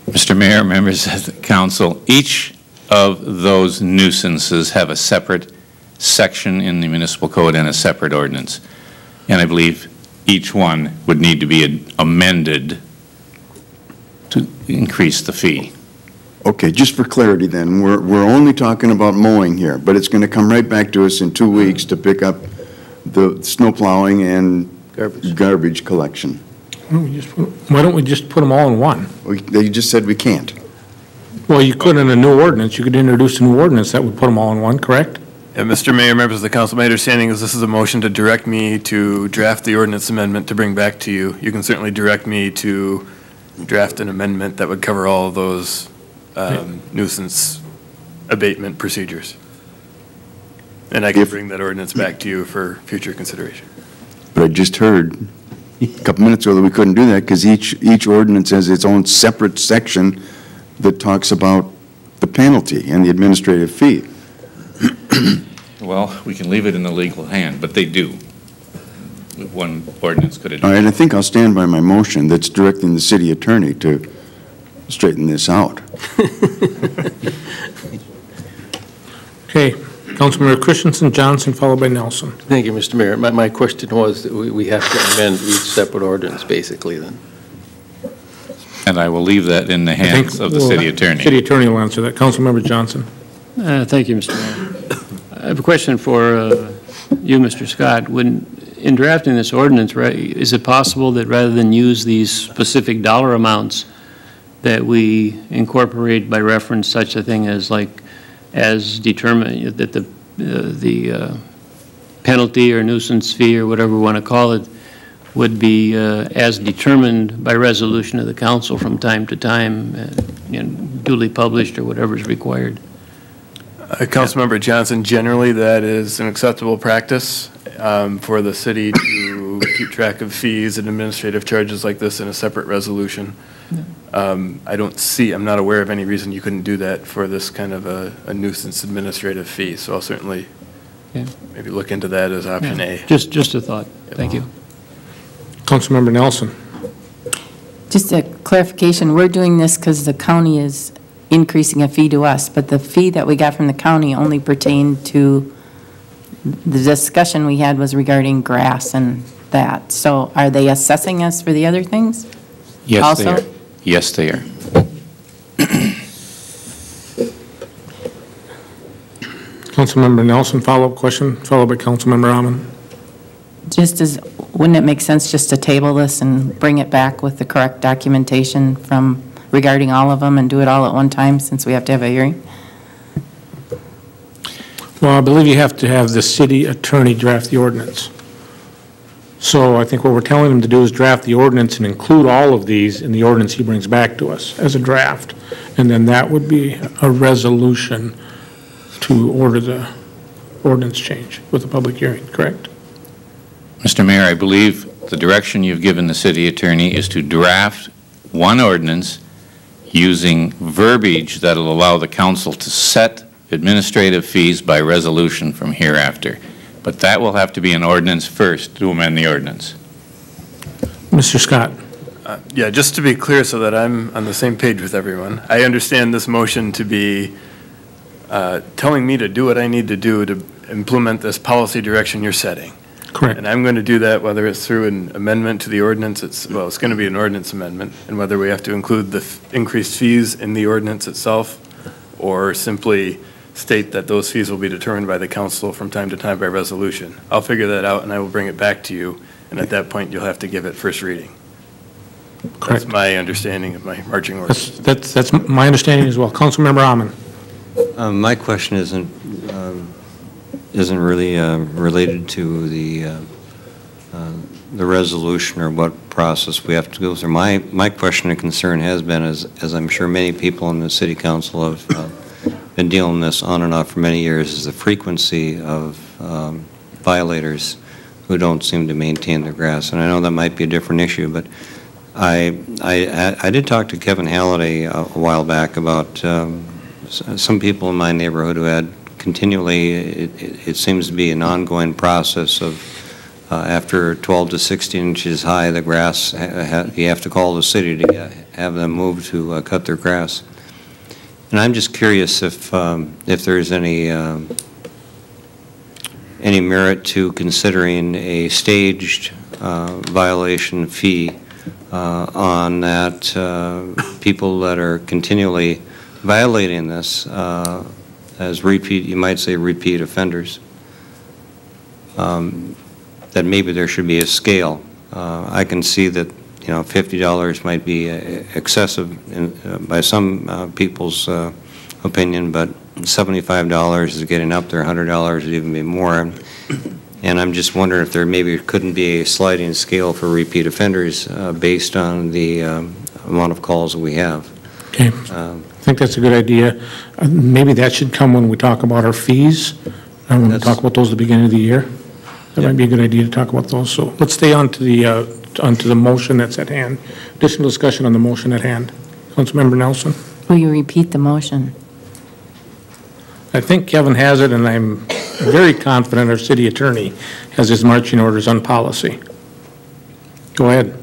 Mr. Mayor, members of the council, each of those nuisances have a separate section in the municipal code and a separate ordinance. And I believe each one would need to be amended to increase the fee. Okay, just for clarity then, we're only talking about mowing here, but it's going to come right back to us in 2 weeks to pick up the snow plowing and garbage collection. Why don't we just put them all in one? They just said we can't. Well, you could in a new ordinance, you could introduce a new ordinance that would put them all in one, correct? Yeah, Mr. Mayor, members of the council, my understanding is this is a motion to direct me to draft the ordinance amendment to bring back to you. You can certainly direct me to draft an amendment that would cover all of those nuisance abatement procedures. And I can bring that ordinance back to you for future consideration. But I just heard a couple minutes ago that we couldn't do that because each ordinance has its own separate section that talks about the penalty and the administrative fee. Well, we can leave it in the legal hand, but they do. One ordinance could have. All right, I think I'll stand by my motion that's directing the city attorney to straighten this out. Okay, Councilmember Christensen, Johnson, followed by Nelson. Thank you, Mr. Mayor. My question was that we have to amend each separate ordinance, basically, then. And I will leave that in the hands of the city attorney. City attorney will answer that. Councilmember Johnson. Thank you, Mr. Mayor. I have a question for you, Mr. Scott. In drafting this ordinance, right, is it possible that rather than use these specific dollar amounts, that we incorporate by reference such a thing as determined that the penalty or nuisance fee or whatever we want to call it would be as determined by resolution of the council from time to time, duly published or whatever is required? Councilmember Johnson, generally that is an acceptable practice for the city to keep track of fees and administrative charges like this in a separate resolution. I'm not aware of any reason you couldn't do that for this kind of a nuisance administrative fee, so I'll certainly maybe look into that as option A. Just a thought. Thank you. Councilmember Nelson. Just a clarification, we're doing this because the county is increasing a fee to us, but the fee that we got from the county only pertained to, the discussion we had was regarding grass and that. So are they assessing us for the other things? Yes, also? they are. Yes, they are. Councilmember Nelson, follow-up question, followed by Councilmember Amon. Wouldn't it make sense just to table this and bring it back with the correct documentation from regarding all of them and do it all at one time since we have to have a hearing? Well, I believe you have to have the city attorney draft the ordinance. So I think what we're telling him to do is draft the ordinance and include all of these in the ordinance he brings back to us as a draft. And then that would be a resolution to order the ordinance change with a public hearing, correct? Mr. Mayor, I believe the direction you've given the city attorney is to draft one ordinance using verbiage that will allow the council to set administrative fees by resolution from hereafter. But that will have to be an ordinance first to amend the ordinance. Mr. Scott. Yeah, just to be clear so that I'm on the same page with everyone, I understand this motion to be telling me to do what I need to do to implement this policy direction you're setting. Correct. And I'm going to do that whether it's through an amendment to the ordinance, it's going to be an ordinance amendment, and whether we have to include the increased fees in the ordinance itself or simply state that those fees will be determined by the council from time to time by resolution. I'll figure that out and I will bring it back to you, and at that point you'll have to give it first reading. Correct. That's my understanding of my marching orders. That's my understanding as well. Councilmember Amon. My question isn't really related to the resolution or what process we have to go through. My question and concern has been, as I'm sure many people in the city council have been dealing with this on and off for many years, is the frequency of violators who don't seem to maintain their grass. And I know that might be a different issue, but I did talk to Kevin Halliday a while back about some people in my neighborhood who had continually, it seems to be an ongoing process of after 12 to 16 inches high, the grass, you have to call the city to have them move to cut their grass. And I'm just curious if there's any merit to considering a staged violation fee on that people that are continually violating this as repeat, you might say repeat offenders, that maybe there should be a scale. I can see that, you know, $50 might be excessive by some people's opinion, but $75 is getting up there, $100 would even be more. And I'm just wondering if there maybe couldn't be a sliding scale for repeat offenders based on the amount of calls that we have. Okay, I think that's a good idea. Maybe that should come when we talk about our fees, and when we talk about those at the beginning of the year. That might be a good idea to talk about those. So let's stay on to the motion that's at hand. Additional discussion on the motion at hand. Councilmember Nelson? Will you repeat the motion? I think Kevin has it, and I'm very confident our city attorney has his marching orders on policy. Go ahead.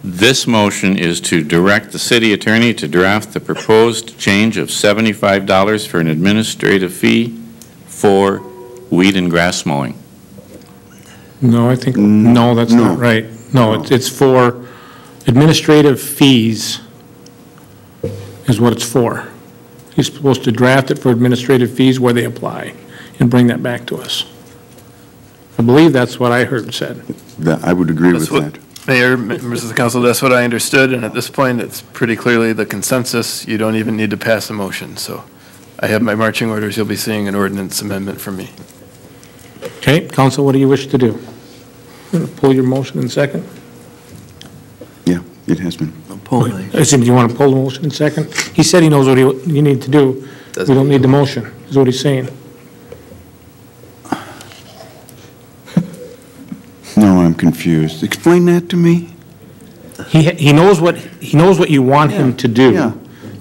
This motion is to direct the city attorney to draft the proposed change of $75 for an administrative fee for weed and grass mowing. No, I think, no, that's not right. No, it's for administrative fees is what it's for. He's supposed to draft it for administrative fees where they apply and bring that back to us. I believe that's what I heard said. I would agree with that. Mayor, members of the council, that's what I understood, and at this point, it's pretty clearly the consensus. You don't even need to pass a motion, so I have my marching orders. You'll be seeing an ordinance amendment from me. Okay, council, what do you wish to do? You want to pull your motion in second? Yeah, it has been. I said, do you want to pull the motion in second? He said he knows what you need to do. We don't need the motion, is what he's saying. No, I'm confused. Explain that to me. He knows what you want him to do. Yeah.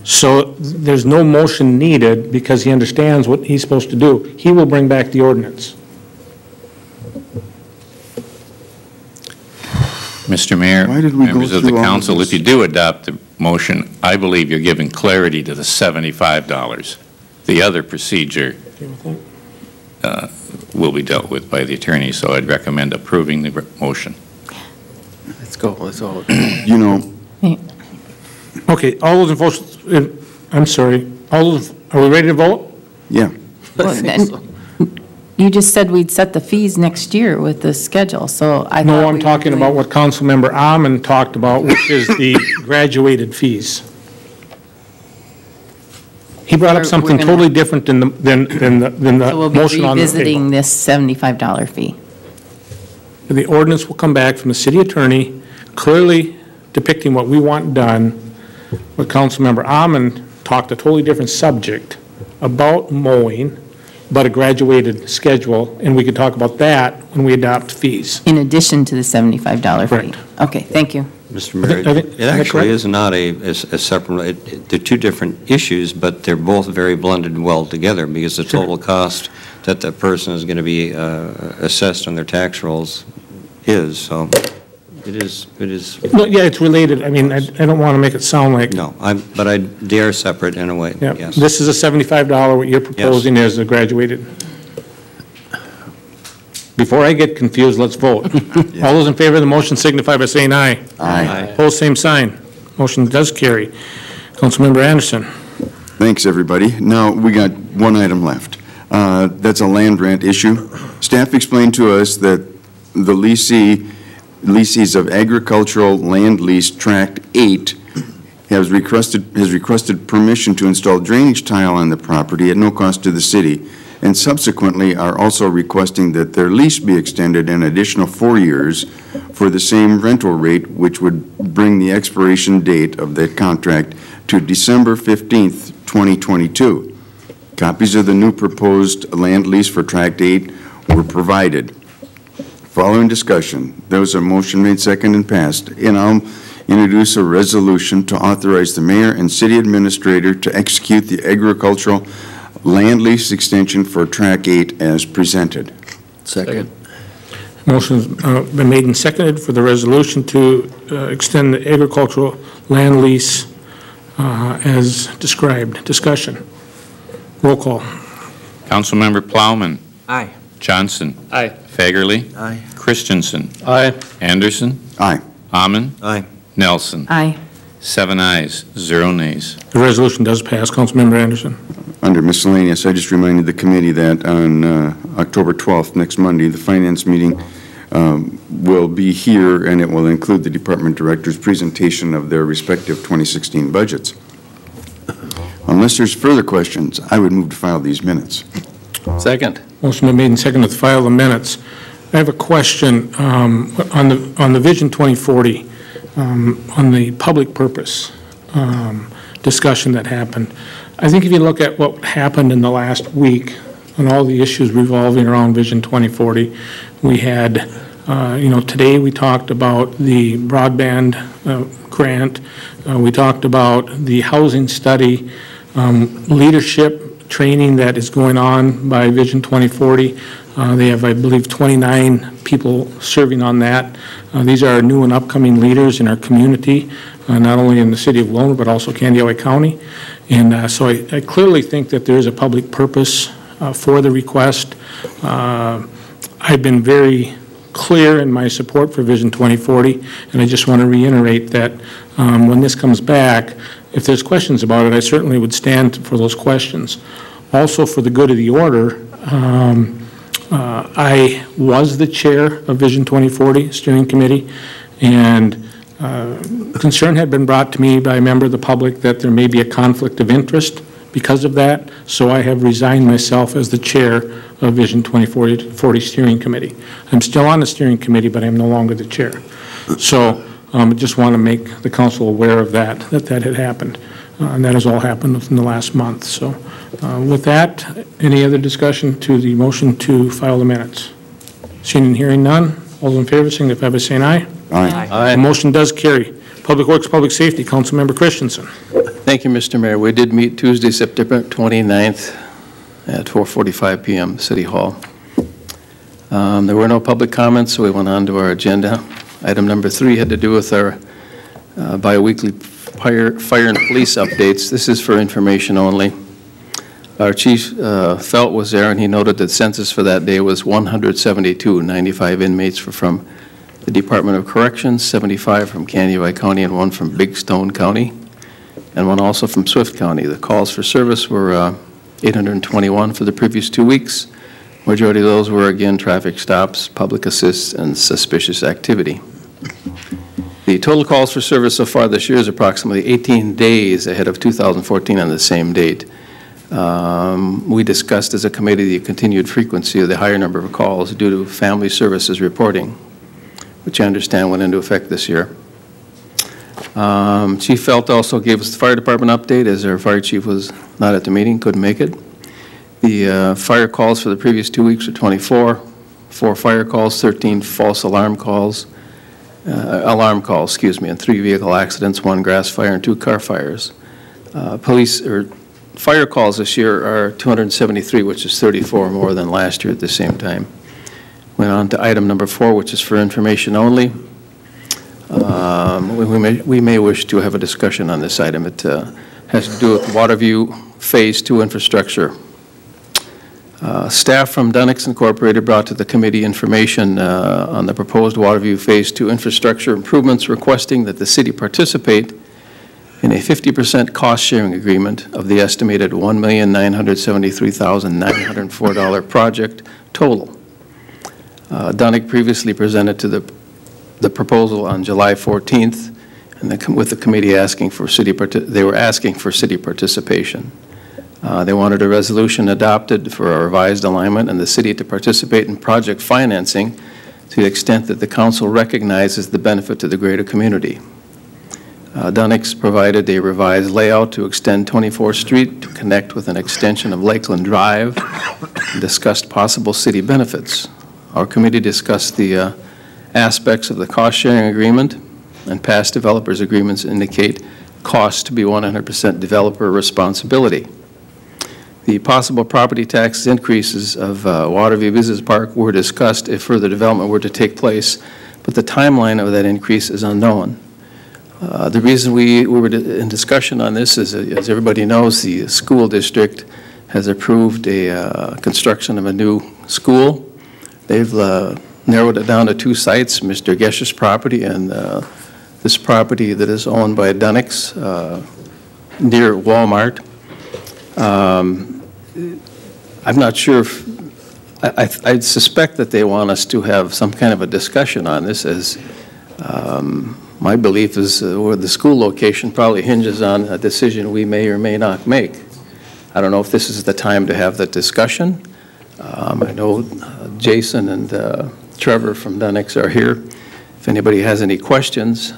So there's no motion needed because he understands what he's supposed to do. He will bring back the ordinance. Mr. Mayor, Why did we go members of the through all of council, this? if you do adopt the motion, I believe you're giving clarity to the $75. The other procedure will be dealt with by the attorney, so I'd recommend approving the motion. Let's go, let's all. You know, Okay, all those in favor, I'm sorry, all those, are we ready to vote? yeah. You just said we'd set the fees next year with the schedule, so I thought. No, I'm talking about what Councilmember Amon talked about, which is the graduated fees. He brought up We're something gonna- totally different than the So we'll be motion on the revisiting table. this $75 fee. The ordinance will come back from the city attorney, clearly depicting what we want done. What Councilmember Amon talked a totally different subject about mowing, but a graduated schedule, and we could talk about that when we adopt fees. In addition to the $75 fee? Correct. Okay, thank you. Mr. Mayor, it actually is not a separate, they're two different issues, but they're both very blended well together because the total cost that the person is going to be assessed on their tax rolls is, so it is. No, yeah, it's related. I mean, I don't want to make it sound like. No, but they are separate in a way, Yeah, yes. this is a $75, what you're proposing is a graduated. Before I get confused, let's vote. All those in favor of the motion signify by saying aye. Aye. Opposed, same sign. Motion does carry. Councilmember Anderson. Thanks, everybody. Now, we got one item left. That's a land rent issue. Staff explained to us that the lessees of agricultural land lease Tract 8 has requested permission to install drainage tile on the property at no cost to the city, and subsequently are also requesting that their lease be extended an additional 4 years for the same rental rate, which would bring the expiration date of that contract to December 15th, 2022. Copies of the new proposed land lease for Tract 8 were provided. Following discussion, there was a motion made, second, and passed, and I'll introduce a resolution to authorize the mayor and city administrator to execute the agricultural land lease extension for Tract 8 as presented. Second. Motion's been made and seconded for the resolution to extend the agricultural land lease as described. Discussion. Roll call. Councilmember Plowman. Aye. Johnson. Aye. Fagerly. Aye. Christensen. Aye. Anderson. Aye. Amon. Aye. Nelson. Aye. 7 ayes, 0 nays. The resolution does pass. Councilmember Anderson. Under miscellaneous, I just reminded the committee that on October 12th, next Monday, the finance meeting will be here, and it will include the department directors' presentation of their respective 2016 budgets. Unless there's further questions, I would move to file these minutes. Second. Motion been made and seconded to file the minutes. I have a question on the Vision 2040, on the public purpose discussion that happened. I think if you look at what happened in the last week on all the issues revolving around Vision 2040, we had, today we talked about the broadband grant. We talked about the housing study, leadership training that is going on by Vision 2040. They have, I believe, 29 people serving on that. These are new and upcoming leaders in our community, not only in the city of Willmar, but also Candiotay County. And so I clearly think that there is a public purpose for the request. I've been very clear in my support for Vision 2040, and I just want to reiterate that when this comes back, if there's questions about it, I certainly would stand for those questions. Also, for the good of the order, I was the chair of Vision 2040 Steering Committee, and concern had been brought to me by a member of the public that there may be a conflict of interest because of that, so I have resigned myself as the chair of Vision 2040 Steering Committee. I'm still on the steering committee, but I'm no longer the chair. So I just want to make the council aware of that had happened. And that has all happened within the last month. So with that, any other discussion to the motion to file the minutes? Seeing and hearing none, all those in favor signify by saying aye. Aye. Aye. The motion does carry. Public Works, Public Safety, Councilmember Christensen. Thank you, Mr. Mayor. We did meet Tuesday, September 29th at 4:45 p.m. City Hall. There were no public comments, so we went on to our agenda. Item number 3 had to do with our bi-weekly fire and police updates. This is for information only. Our chief Felt was there, and he noted that census for that day was 172. 95 inmates were from the Department of Corrections, 75 from Candiotay County, and 1 from Big Stone County, and 1 also from Swift County. The calls for service were 821 for the previous 2 weeks. Majority of those were, again, traffic stops, public assists, and suspicious activity. The total calls for service so far this year is approximately 18 days ahead of 2014 on the same date. We discussed as a committee the continued frequency of the higher number of calls due to family services reporting, which I understand went into effect this year. Chief Felt also gave us the fire department update, as our fire chief was not at the meeting, couldn't make it. The fire calls for the previous 2 weeks were 24, 4 fire calls, 13 false alarm calls, and 3 vehicle accidents, 1 grass fire, and 2 car fires. Fire calls this year are 273, which is 34 more than last year at the same time. Went on to item number 4, which is for information only. We may wish to have a discussion on this item. It has to do with Waterview Phase 2 infrastructure. Staff from Dunix Incorporated brought to the committee information on the proposed Waterview Phase 2 infrastructure improvements, requesting that the city participate in a 50% cost-sharing agreement of the estimated $1,973,904 project total. Dunix previously presented to the proposal on July 14th, and with the committee asking for city participation. They wanted a resolution adopted for a revised alignment and the city to participate in project financing to the extent that the council recognizes the benefit to the greater community. Dunix provided a revised layout to extend 24th Street to connect with an extension of Lakeland Drive and discussed possible city benefits. Our committee discussed the aspects of the cost-sharing agreement, and past developers' agreements indicate costs to be 100% developer responsibility. The possible property tax increases of Waterview Business Park were discussed if further development were to take place, but the timeline of that increase is unknown. The reason we were in discussion on this is, as everybody knows, the school district has approved a construction of a new school. They've narrowed it down to 2 sites, Mr. Gesch's property and the this property that is owned by Dunnick's near Walmart. I'm not sure if, I suspect that they want us to have some kind of a discussion on this, as my belief is where the school location probably hinges on a decision we may or may not make. I don't know if this is the time to have that discussion. I know Jason and Trevor from Dunnick's are here. If anybody has any questions,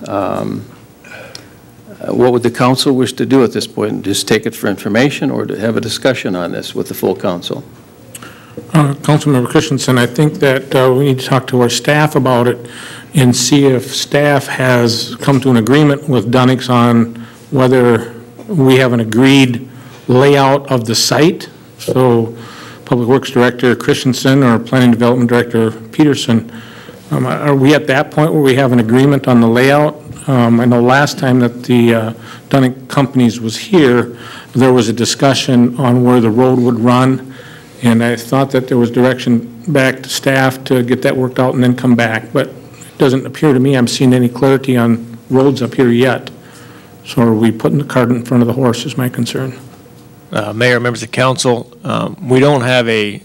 what would the council wish to do at this point? Just take it for information, or to have a discussion on this with the full council? Councilmember Christensen, I think that we need to talk to our staff about it and see if staff has come to an agreement with Dunnick's on whether we have an agreed layout of the site. So Public Works Director Christensen or Planning Development Director Peterson, are we at that point where we have an agreement on the layout? I know last time that the Dunnick Companies was here, there was a discussion on where the road would run, and I thought that there was direction back to staff to get that worked out and then come back, but it doesn't appear to me I'm seeing any clarity on roads up here yet. So are we putting the cart in front of the horse is my concern. Mayor, members of council, we don't have a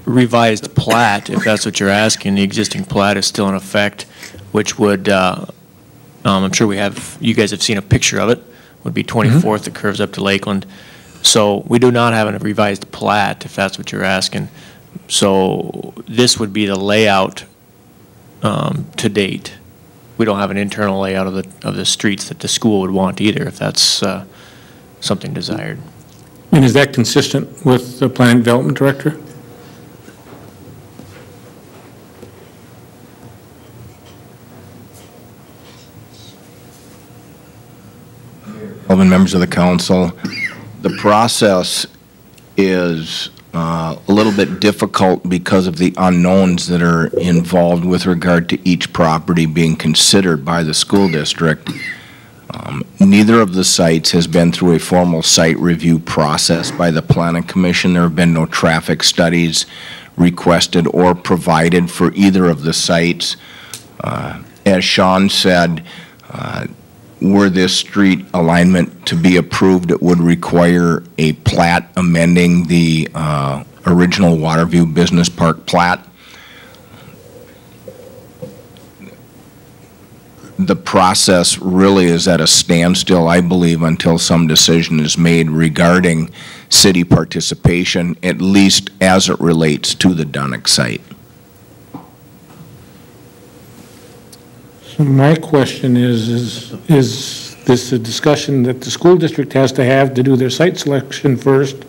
revised plat, if that's what you're asking. The existing plat is still in effect, which would, I'm sure you guys have seen a picture of it, would be 24th that curves up to Lakeland. So we do not have a revised plat, if that's what you're asking. So this would be the layout to date. We don't have an internal layout of the streets that the school would want either, if that's something desired. And is that consistent with the Planning Development Director? Members of the council, the process is a little bit difficult because of the unknowns that are involved with regard to each property being considered by the school district. Neither of the sites has been through a formal site review process by the Planning Commission. There have been no traffic studies requested or provided for either of the sites. As Sean said, were this street alignment to be approved, it would require a plat amending the original Waterview Business Park plat. The process really is at a standstill, I believe, until some decision is made regarding city participation, at least as it relates to the Dunnick site. So my question is this a discussion that the school district has to have to do their site selection first,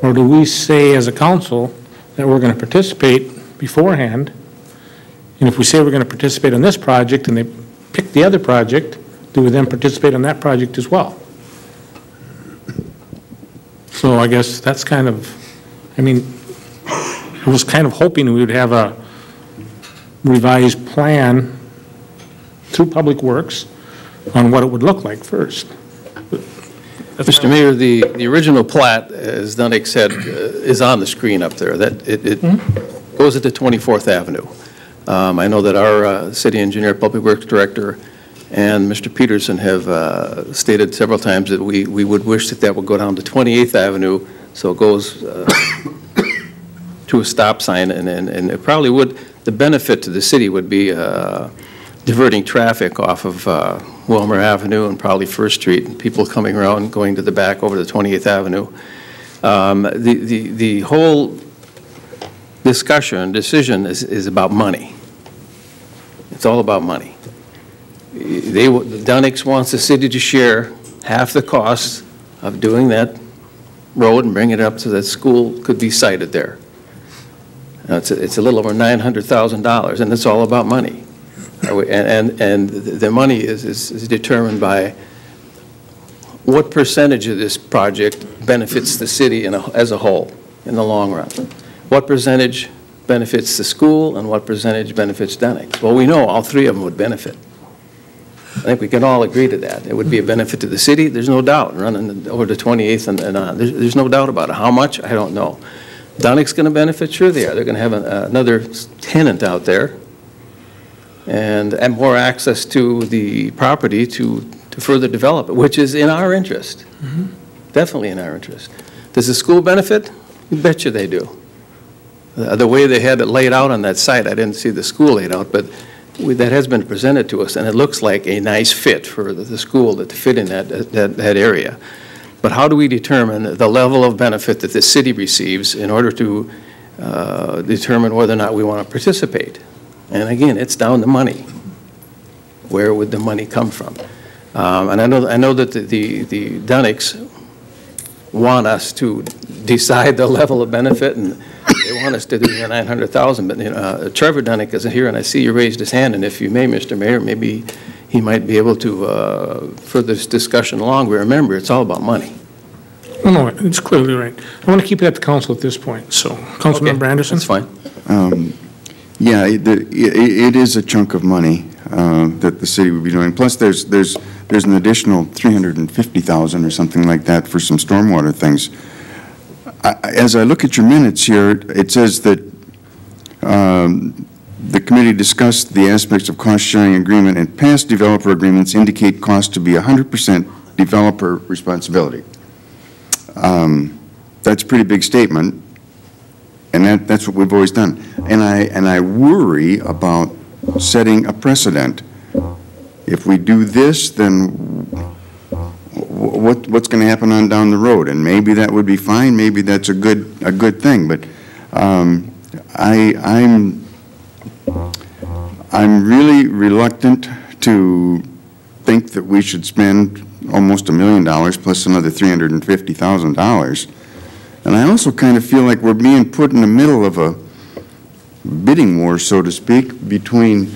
or do we say as a council that we're going to participate beforehand? And if we say we're going to participate on this project and they pick the other project, do we then participate on that project as well? So I guess that's kind of, I mean, I was kind of hoping we would have a revised plan through Public Works on what it would look like first. Mr. Mayor, the original plat, as Dunnick said, is on the screen up there. That it goes into 24th Avenue. I know that our city engineer, Public Works Director, and Mr. Peterson have stated several times that we would wish that would go down to 28th Avenue, so it goes to a stop sign, and it probably would, the benefit to the city would be diverting traffic off of Willmar Avenue and probably First Street, and people coming around, going to the back over to 28th Avenue. The whole discussion, decision is about money. It's all about money. Dunnick's wants the city to share half the costs of doing that road and bring it up so that school could be sited there. Now, it's a little over $900,000, and it's all about money. And the money is determined by what percentage of this project benefits the city as a whole in the long run. What percentage benefits the school and what percentage benefits Dunnick? Well, we know all three of them would benefit. I think we can all agree to that. It would be a benefit to the city, there's no doubt, running over to 28th and on. There's no doubt about it. How much? I don't know. Dunnick's going to benefit? Sure they are. They're going to have another tenant out there. and more access to the property to further develop it, which is in our interest. Definitely in our interest. Does the school benefit? You betcha they do. The way they had it laid out on that site, I didn't see the school laid out, but that has been presented to us, and it looks like a nice fit for the school to fit in that area. But how do we determine the level of benefit that the city receives in order to determine whether or not we want to participate? And again, it's down to money. Where would the money come from? And I know that the Dunnicks want us to decide the level of benefit, and they want us to do the 900,000. But Trevor Dunnick isn't here, and I see you raised his hand. And if you may, Mr. Mayor, maybe he might be able to further this discussion along. But remember, it's all about money. Well, no, it's clearly right. I want to keep it at the council at this point. So, Councilmember Anderson? That's fine. Yeah, it is a chunk of money that the city would be doing. Plus, there's an additional $350,000 or something like that for some stormwater things. As I look at your minutes here, it says that the committee discussed the aspects of cost-sharing agreement, and past developer agreements indicate cost to be 100% developer responsibility. That's a pretty big statement, and that's what we've always done. And I worry about setting a precedent. If we do this, then what's going to happen on down the road? And maybe that would be fine. Maybe that's a good thing. But I'm really reluctant to think that we should spend almost $1 million plus another $350,000. And I also kind of feel like we're being put in the middle of a bidding war, so to speak, between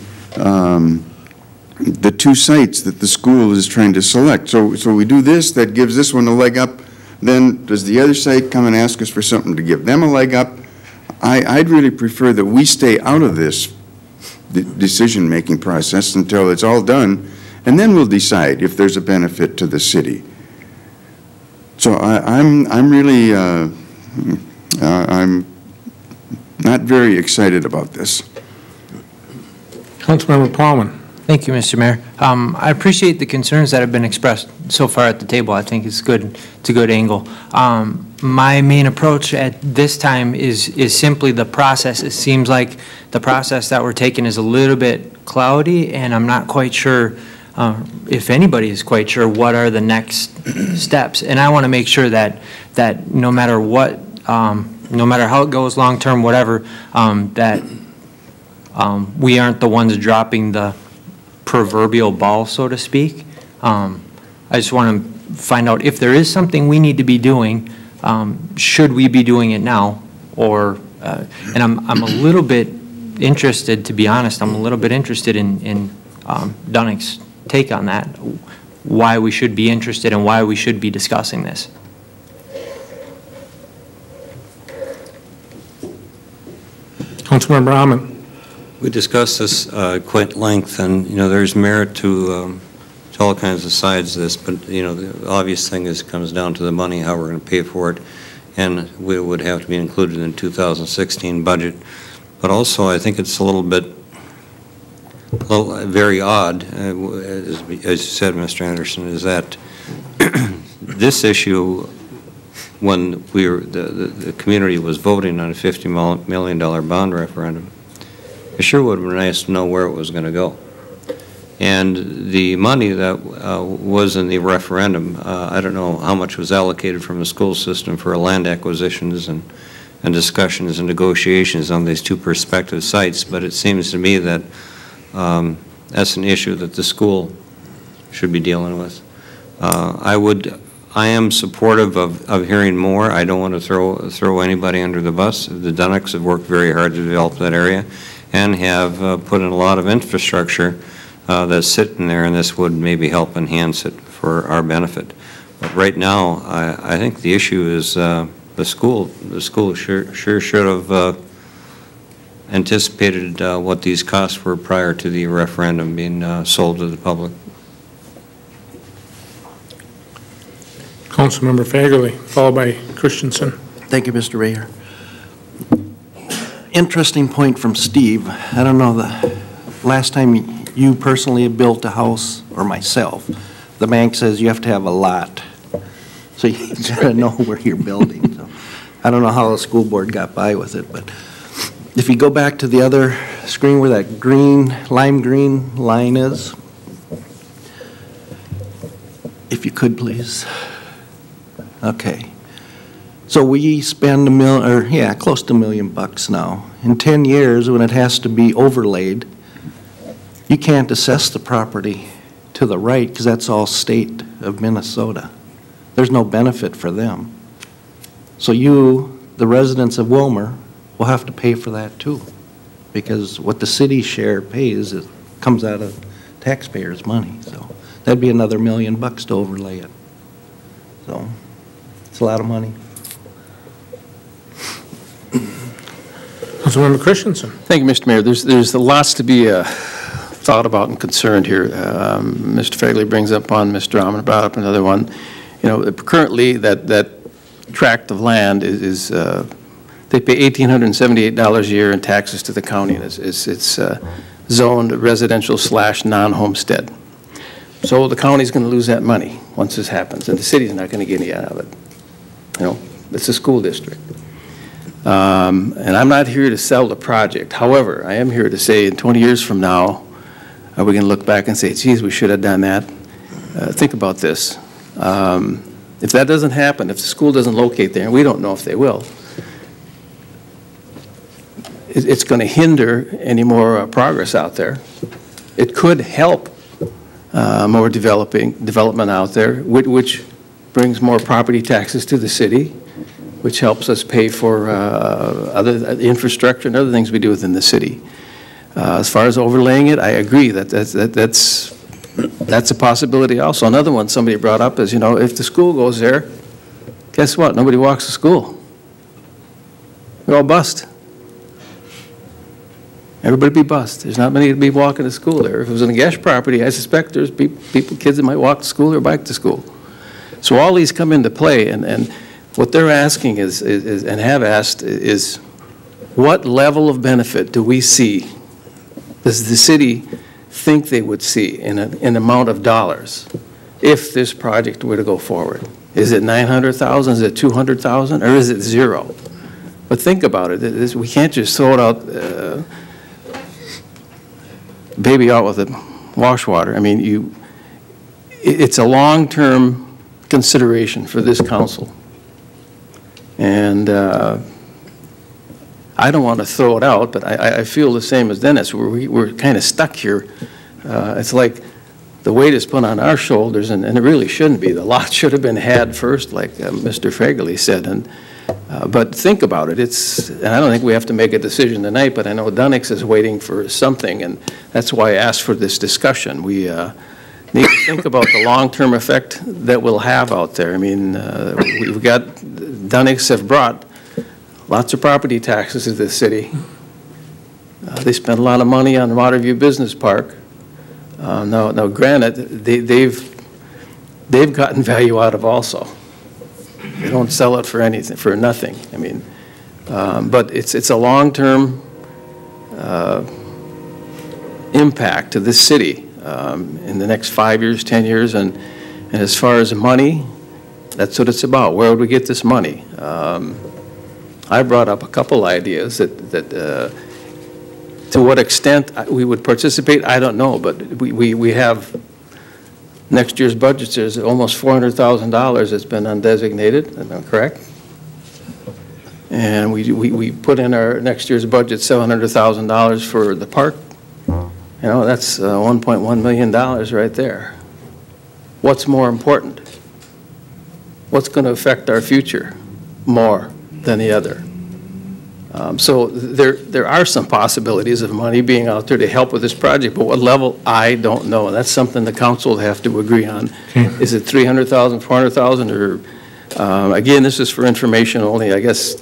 the two sites that the school is trying to select. So we do this, that gives this one a leg up. Then does the other site come and ask us for something to give them a leg up? I'd really prefer that we stay out of this decision-making process until it's all done, and then we'll decide if there's a benefit to the city. So I'm really I'm not very excited about this. Councilmember Plowman. Thank you, Mr. Mayor. I appreciate the concerns that have been expressed so far at the table. I think it's good. It's a good angle. My main approach at this time is simply the process. It seems like the process that we're taking is a little bit cloudy, and I'm not quite sure if anybody is quite sure what are the next steps. And I want to make sure that no matter what, no matter how it goes long term, whatever, that we aren't the ones dropping the proverbial ball, so to speak. I just want to find out if there is something we need to be doing, should we be doing it now? Or, and I'm a little bit interested, to be honest, I'm a little bit interested in Dunnick's take on that, why we should be interested and why we should be discussing this. Councilmember Ahmed. We discussed this quite at length, and there's merit to all kinds of sides of this. But the obvious thing is it comes down to the money, how we're going to pay for it, and it would have to be included in the 2016 budget. But also, I think it's a little very odd, as you said, Mr. Anderson, is that this issue, when the community was voting on a $50 million bond referendum, it sure would have been nice to know where it was going to go. And the money that was in the referendum, I don't know how much was allocated from the school system for land acquisitions and discussions and negotiations on these two prospective sites, but it seems to me that that's an issue that the school should be dealing with. I am supportive of hearing more. I don't want to throw anybody under the bus. The Dunnicks have worked very hard to develop that area and have put in a lot of infrastructure that's sitting there, and this would maybe help enhance it for our benefit. But right now, I think the issue is the school. The school sure should have anticipated what these costs were prior to the referendum being sold to the public. Councilmember Fagerly, followed by Christensen. Thank you, Mr. Mayor. Interesting point from Steve. I don't know last time you personally built a house, or myself, the bank says you have to have a lot. So you gotta know where you're building. So I don't know how the school board got by with it, but if you go back to the other screen where that green, lime green line is, if you could please. Okay. So we spend close to $1 million now. In 10 years, when it has to be overlaid, you can't assess the property to the right because that's all state of Minnesota. There's no benefit for them. So you, the residents of Willmar, will have to pay for that too, because what the city share pays comes out of taxpayers' money. So that'd be another $1 million to overlay it. So it's a lot of money. Councilmember Christensen. Thank you, Mr. Mayor. There's lots to be thought about and concerned here. Mr. Fagley brings up one, Mr. Rahman brought up another one. You know, currently that tract of land is they pay $1,878 a year in taxes to the county. It's zoned residential / non-homestead. So the county's going to lose that money once this happens, and the city's not going to get any out of it. You know, it's a school district. And I'm not here to sell the project. However, I am here to say in 20 years from now, are we going to look back and say, geez, we should have done that? Think about this. If that doesn't happen, if the school doesn't locate there, and we don't know if they will, it's going to hinder any more progress out there. It could help more development out there, which brings more property taxes to the city, which helps us pay for other infrastructure and other things we do within the city. As far as overlaying it, I agree that that's a possibility also. Another one somebody brought up is, you know, if the school goes there, guess what? Nobody walks to school. They're all bust. Everybody be bust. There's not many to be walking to school there. If it was on a Gesh property, I suspect there's kids that might walk to school or bike to school. So all these come into play, and what they're asking is and have asked is, what level of benefit do we see? Does the city think they would see in an amount of dollars if this project were to go forward? Is it 900,000? Is it 200,000? Or is it zero? But think about it. We can't just throw it out, baby out with the wash water. I mean, it's a long-term consideration for this council. And I don't want to throw it out, but I feel the same as Dennis. We're kind of stuck here. It's like the weight is put on our shoulders, and it really shouldn't be. The lot should have been had first, like Mr. Fagley said. But think about it. And I don't think we have to make a decision tonight, but I know Dunix is waiting for something, and that's why I asked for this discussion. We need to think about the long-term effect that we'll have out there. I mean, we've got, Dunix have brought lots of property taxes to the city. They spent a lot of money on Waterview Business Park. Now granted, they've gotten value out of also. They don't sell it for anything, for nothing. I mean, but it's a long-term impact to this city in the next 5 years, 10 years, and as far as money, that's what it's about. Where would we get this money? I brought up a couple ideas that to what extent we would participate, I don't know, but we have next year's budget. There's almost $400,000 that's been undesignated, am I correct? And we put in our next year's budget $700,000 for the park. You know, that's $1.1 million right there. What's more important? What's going to affect our future more than the other? So there are some possibilities of money being out there to help with this project, but what level, I don't know. That's something the council will have to agree on. Is it 300,000, 400,000, or again, this is for information only. I guess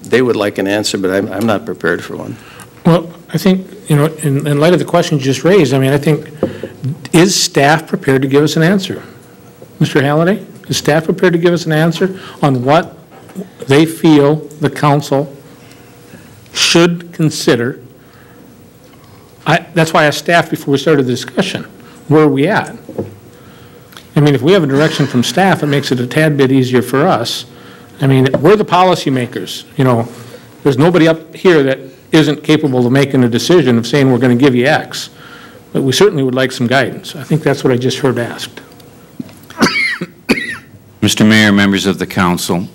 they would like an answer, but I'm not prepared for one. Well, I think, you know, in light of the question you just raised, I mean, I think, is staff prepared to give us an answer? Mr. Halliday, is staff prepared to give us an answer on what they feel the council should consider That's why I asked staff before we started the discussion, where are we at? I mean, if we have a direction from staff, it makes it a tad bit easier for us. I mean, we're the policymakers, you know. There's nobody up here that isn't capable of making a decision of saying we're going to give you X. But we certainly would like some guidance. I think that's what I just heard asked. Mr. Mayor, members of the council,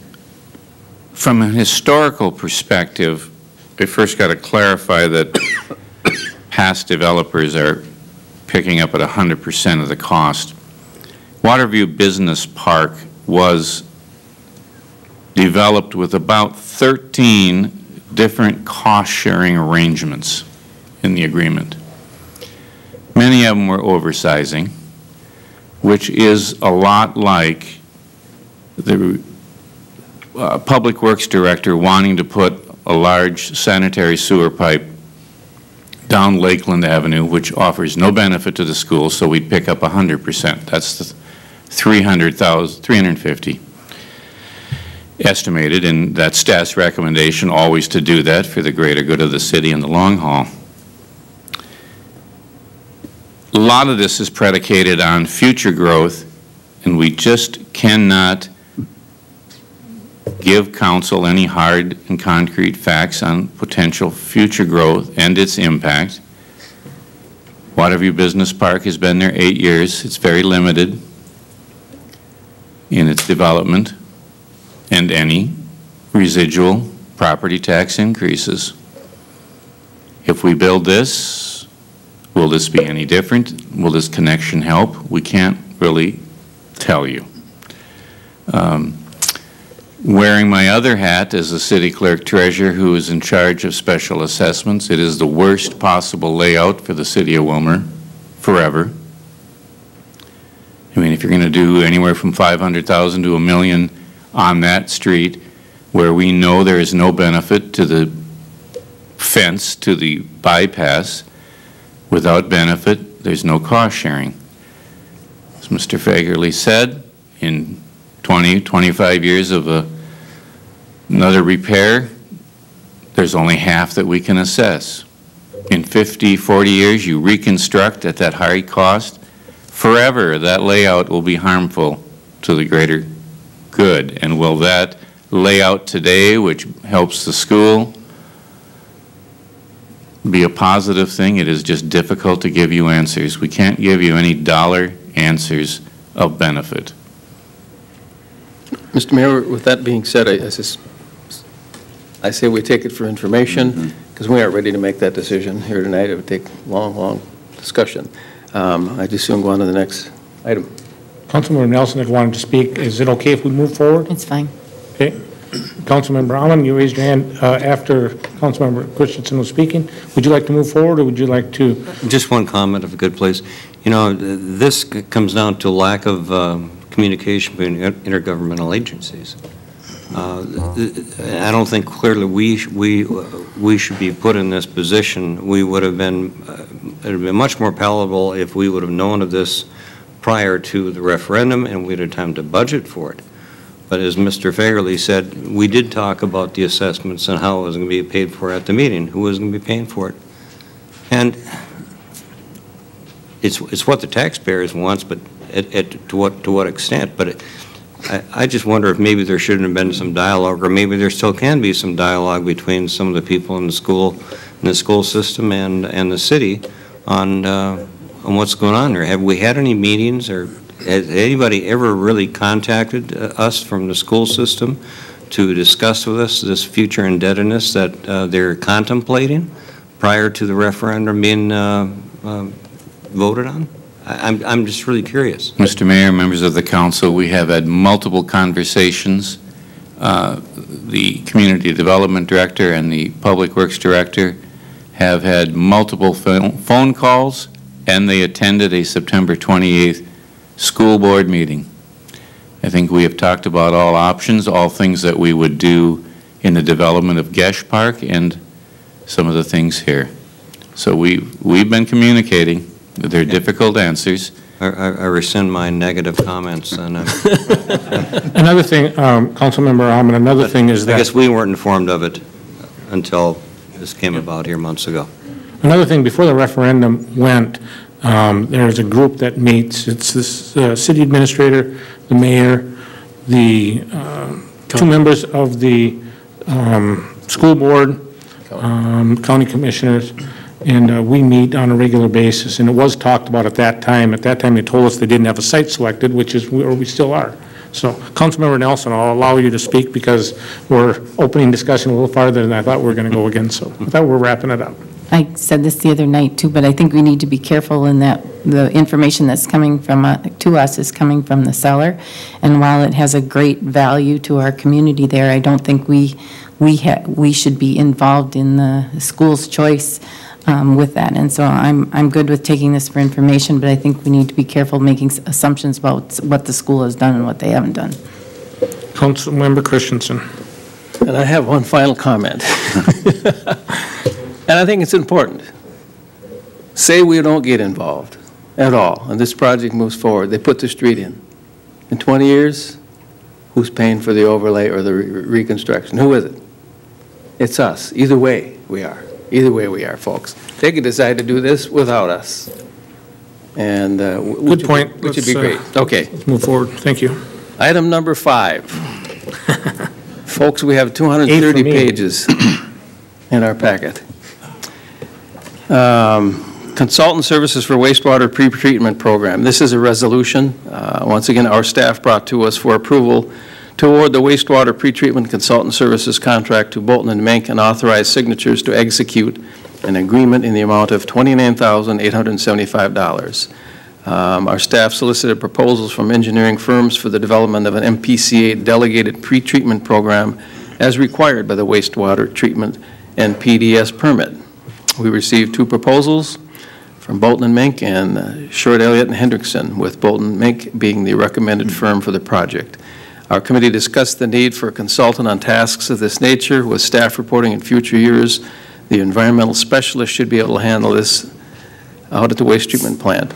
from a historical perspective, I first got to clarify that past developers are picking up at 100% of the cost. Waterview Business Park was developed with about 13 different cost-sharing arrangements in the agreement. Many of them were oversizing, which is a lot like the Public Works Director wanting to put a large sanitary sewer pipe down Lakeland Avenue, which offers no benefit to the school, so we'd pick up 100%. That's the 350 estimated, and that's staff's recommendation, always to do that for the greater good of the city in the long haul. A lot of this is predicated on future growth, and we just cannot give council any hard and concrete facts on potential future growth and its impact. Waterview Business Park has been there 8 years. It's very limited in its development and any residual property tax increases. If we build this, will this be any different? Will this connection help? We can't really tell you. Wearing my other hat as a city clerk treasurer who is in charge of special assessments, it is the worst possible layout for the city of Willmar forever. I mean, if you're going to do anywhere from 500,000 to $1 million on that street where we know there is no benefit to the fence, to the bypass, without benefit, there's no cost sharing. As Mr. Fagerly said, in 20, 25 years of another repair, there's only half that we can assess. In 50, 40 years, you reconstruct at that high cost, forever that layout will be harmful to the greater good. And will that layout today, which helps the school, be a positive thing? It is just difficult to give you answers. We can't give you any dollar answers of benefit. Mr. Mayor, with that being said, I say we take it for information, because we aren't ready to make that decision here tonight. It would take long, long discussion. I just soon go on to the next item. Councilmember Nelson had wanted to speak. Is it okay if we move forward? It's fine. Okay. Councilmember Allen, you raised your hand after Councilmember Christensen was speaking. Would you like to move forward, or would you like to? Just one comment, if I could, please. You know, this comes down to lack of communication between intergovernmental agencies. I don't think clearly we should be put in this position. We would have been, it would have been much more palatable if we would have known of this prior to the referendum and we'd have time to budget for it. But as Mr. Fagerly said, we did talk about the assessments and how it was going to be paid for at the meeting, who was going to be paying for it. And it's what the taxpayers wants, but to what extent? But I just wonder if maybe there shouldn't have been some dialogue, or maybe there still can be some dialogue between some of the people in the school system and the city on what's going on there. Have we had any meetings, or has anybody ever really contacted us from the school system to discuss with us this future indebtedness that they're contemplating prior to the referendum being voted on? I'm just really curious. Mr. Mayor, members of the council, we have had multiple conversations. The Community Development Director and the Public Works Director have had multiple phone calls, and they attended a September 28th school board meeting. I think we have talked about all options, all things that we would do in the development of Gesh Park and some of the things here. So we've been communicating. They're difficult answers. I rescind my negative comments. And another thing, Councilmember Alman, another thing is that... I guess we weren't informed of it until this came about here months ago. Another thing, before the referendum went, there's a group that meets. It's this city administrator, the mayor, the two members of the school board, county commissioners, and we meet on a regular basis. And it was talked about at that time. At that time, they told us they didn't have a site selected, which is where we still are. So, Councilmember Nelson, I'll allow you to speak because we're opening discussion a little farther than I thought we were going to go again. So, I thought we were wrapping it up. I said this the other night too, but I think we need to be careful in that the information that's coming from to us is coming from the seller. And while it has a great value to our community there, I don't think we should be involved in the school's choice with that. And so I'm good with taking this for information, but I think we need to be careful making assumptions about what the school has done and what they haven't done. Councilmember Christensen. And I have one final comment. And I think it's important. Say we don't get involved at all, and this project moves forward. They put the street in. In 20 years, who's paying for the overlay or the reconstruction? Who is it? It's us. Either way, we are. Either way, we are, folks. They could decide to do this without us. And good point. Which would be great. Okay. Let's move forward. Thank you. Item number 5. Folks, we have 230 pages in our packet. Consultant services for wastewater pretreatment program. This is a resolution. Once again, our staff brought to us for approval to award the wastewater pretreatment consultant services contract to Bolton and Mink and authorize signatures to execute an agreement in the amount of $29,875. Our staff solicited proposals from engineering firms for the development of an MPCA delegated pretreatment program as required by the wastewater treatment and PDS permit. We received 2 proposals from Bolton and Mink and Short, Elliott, and Hendrickson, with Bolton and Mink being the recommended firm for the project. Our committee discussed the need for a consultant on tasks of this nature, with staff reporting in future years. The environmental specialist should be able to handle this out at the waste treatment plant.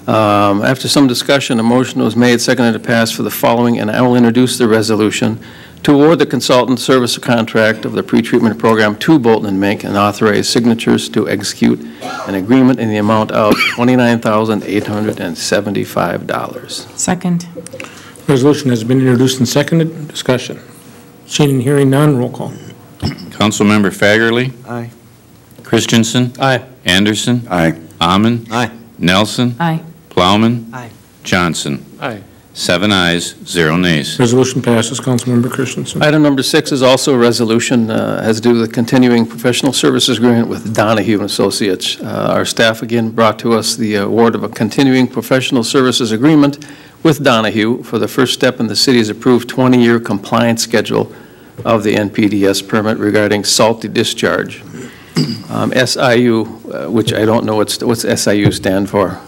After some discussion, a motion was made, seconded, to pass for the following, and I will introduce the resolution to award the consultant service contract of the pretreatment program to Bolton and Mink and authorize signatures to execute an agreement in the amount of $29,875. Second. Resolution has been introduced and seconded. Discussion. Seeing and hearing none, roll call. Councilmember Fagerly? Aye. Christensen? Aye. Anderson? Aye. Amman? Aye. Nelson? Aye. Plowman? Aye. Johnson? Aye. 7 ayes, 0 nays. Resolution passes. Councilmember Christensen. Item number 6 is also a resolution, has to do with the continuing professional services agreement with Donahue and Associates. Our staff again brought to us the award of a continuing professional services agreement with Donahue for the first step in the city's approved 20-year compliance schedule of the NPDS permit regarding salty discharge. SIU, which I don't know what's SIU stand for.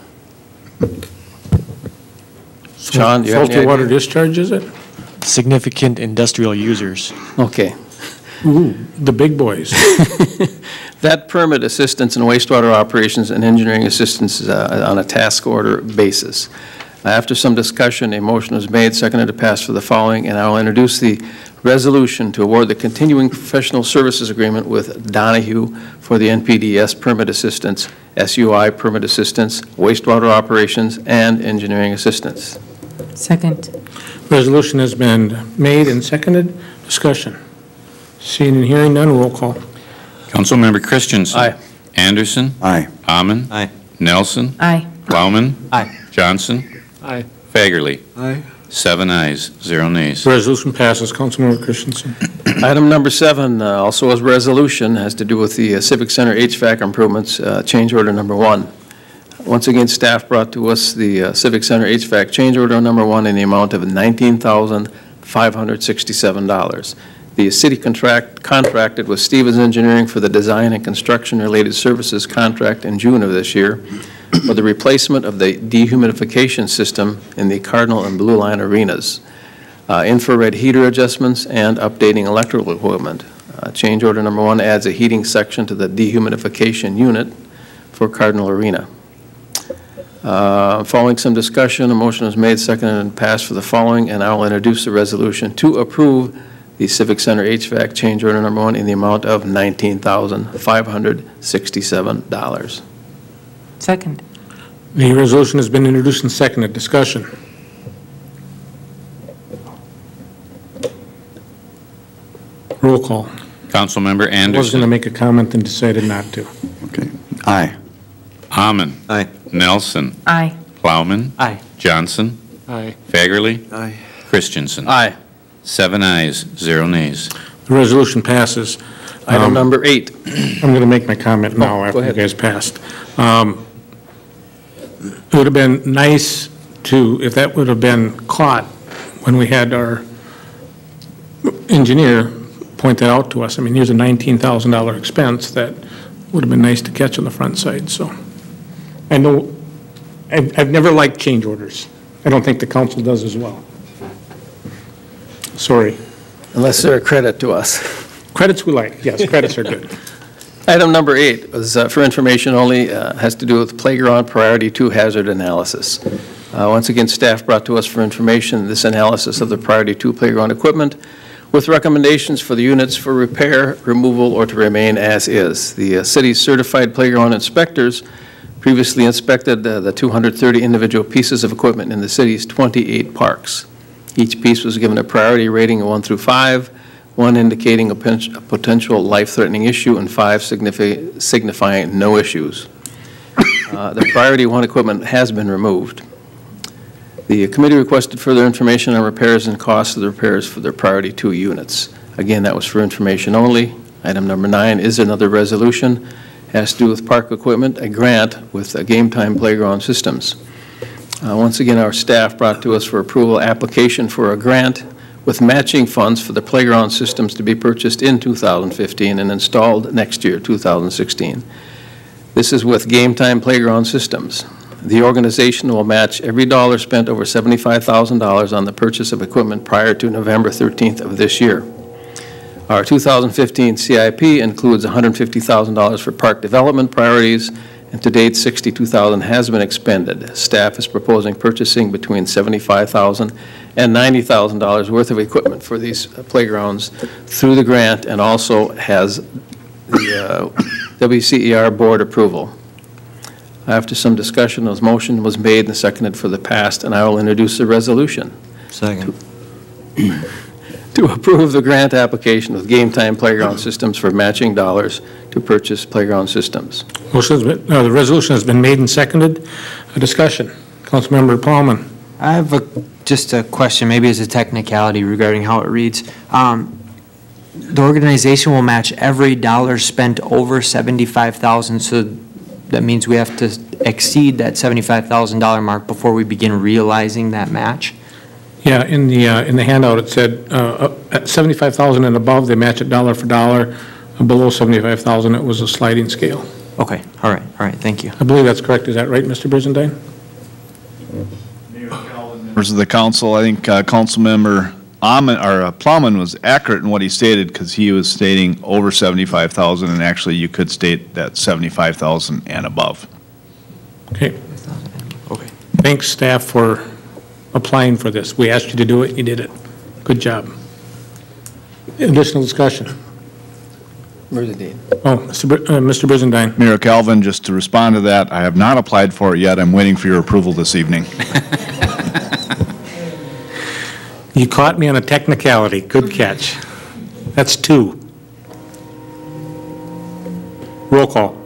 John, do you have any Salty water idea? discharge, is it? Significant industrial users. Okay. Ooh, the big boys. That permit assistance in wastewater operations and engineering assistance is on a task order basis. After some discussion, a motion was made, seconded, to pass for the following, and I will introduce the resolution to award the continuing professional services agreement with Donahue for the NPDS permit assistance, SUI permit assistance, wastewater operations, and engineering assistance. Second. Resolution has been made and seconded. Discussion. Seeing and hearing none, roll call. Councilmember Christensen? Aye. Anderson? Aye. Amman? Aye. Nelson? Aye. Plowman? Aye. Johnson? Aye. Fagerly? Aye. 7 ayes, 0 nays. Resolution passes. Councilmember Christensen. Item number 7, also as resolution, has to do with the Civic Center HVAC improvements, change order number 1. Once again, staff brought to us the Civic Center HVAC change order number 1 in the amount of $19,567. The city contracted with Stevens Engineering for the design and construction-related services contract in June of this year for the replacement of the dehumidification system in the Cardinal and Blue Line arenas, infrared heater adjustments, and updating electrical equipment. Change order number 1 adds a heating section to the dehumidification unit for Cardinal Arena. Following some discussion, a motion was made, seconded, and passed for the following, and I will introduce the resolution to approve the the Civic Center HVAC change order number 1 in the amount of $19,567. Second. The resolution has been introduced and seconded. Discussion. Roll call. Councilmember I was going to Anderson. make a comment and decided not to. Okay. Aye. Amon. Aye. Nelson. Aye. Plowman. Aye. Johnson. Aye. Fagerly. Aye. Christensen. Aye. 7 ayes, 0 nays. The resolution passes. Item number 8. I'm going to make my comment now go after you ahead. guys passed. It would have been nice to, if that would have been caught when we had our engineer point that out to us. I mean, here's a $19,000 expense that would have been nice to catch on the front side, so. I know, I've never liked change orders. I don't think the council does as well. Sorry. Unless they're a credit to us. Credits we like, yes, credits are good. Item number 8 was for information only, has to do with playground priority 2 hazard analysis. Once again, staff brought to us for information this analysis of the priority 2 playground equipment with recommendations for the units for repair, removal, or to remain as is. The city's certified playground inspectors previously inspected the 230 individual pieces of equipment in the city's 28 parks. Each piece was given a priority rating of 1 through 5, 1 indicating a potential life-threatening issue, and 5 signifying no issues. The priority 1 equipment has been removed. The committee requested further information on repairs and costs of the repairs for their priority 2 units. Again, that was for information only. Item number 9 is another resolution. Has to do with park equipment, a grant with Game Time Playground Systems. Once again, our staff brought to us for approval application for a grant with matching funds for the playground systems to be purchased in 2015 and installed next year, 2016. This is with Game Time Playground Systems. The organization will match every dollar spent over $75,000 on the purchase of equipment prior to November 13th of this year. Our 2015 CIP includes $150,000 for park development priorities, and to date, $62,000 has been expended. Staff is proposing purchasing between $75,000 and $90,000 worth of equipment for these playgrounds through the grant, and also has the WCER board approval. After some discussion, a motion was made and seconded for the passed, and I will introduce the resolution. Second. To approve the grant application with Game Time Playground Systems for matching dollars to purchase playground systems. The resolution has been made and seconded. A discussion. Councilmember Plowman. I have just a question, maybe as a technicality regarding how it reads. The organization will match every dollar spent over $75,000, so that means we have to exceed that $75,000 mark before we begin realizing that match? Yeah, in the handout, it said at $75,000 and above, they match it dollar for dollar. Below $75,000, it was a sliding scale. Okay, all right, thank you. I believe that's correct. Is that right, Mr. Brizendine? Members of the council, I think Councilmember Plowman was accurate in what he stated, because he was stating over 75,000, and actually you could state that 75,000 and above. Okay. Thanks, staff, for applying for this. We asked you to do it, you did it. Good job. Additional discussion. Where's the dean? Oh, Mr. Brizendine. Mayor Calvin, just to respond to that, I have not applied for it yet. I'm waiting for your approval this evening. You caught me on a technicality. Good catch. That's 2. Roll call.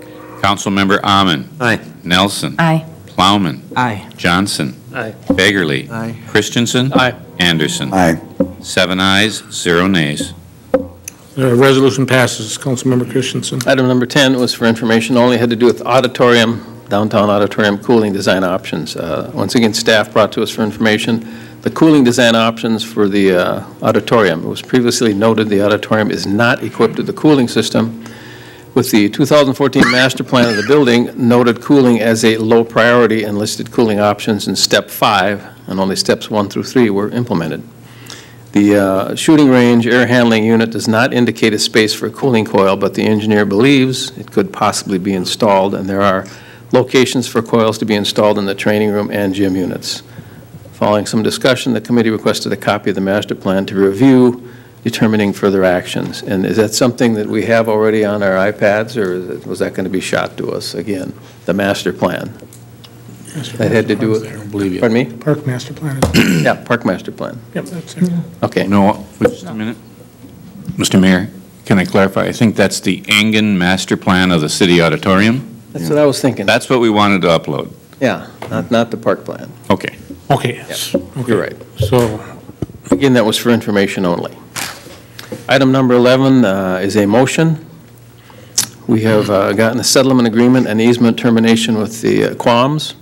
Councilmember Amon. Aye. Nelson. Aye. Plowman. Aye. Johnson. Aye. Fagerly. Aye. Christensen. Aye. Anderson. Aye. 7 ayes, 0 nays. The resolution passes. Councilmember Christensen. Item number 10 was for information only, had to do with auditorium, downtown auditorium cooling design options. Once again, staff brought to us for information the cooling design options for the auditorium. It was previously noted the auditorium is not equipped with the cooling system. With the 2014 master plan of the building, noted cooling as a low priority and listed cooling options in step 5, and only steps 1 through 3 were implemented. The shooting range air handling unit does not indicate a space for a cooling coil, but the engineer believes it could possibly be installed, and there are locations for coils to be installed in the training room and gym units. Following some discussion, the committee requested a copy of the master plan to review determining further actions. And is that something that we have already on our iPads, or was that going to be shot to us again, the master plan? That had to do with, pardon me? Park master plan. Yeah, park master plan. Yep, that's it. Okay. No, just a minute. Mr. Mayor, can I clarify? I think that's the Angan Master Plan of the City Auditorium. That's what I was thinking. That's what we wanted to upload. Yeah, not the park plan. Okay. Okay. Yeah, you're right. So, Again, that was for information only. Item number 11 is a motion. We have gotten a settlement agreement and easement termination with the Quams.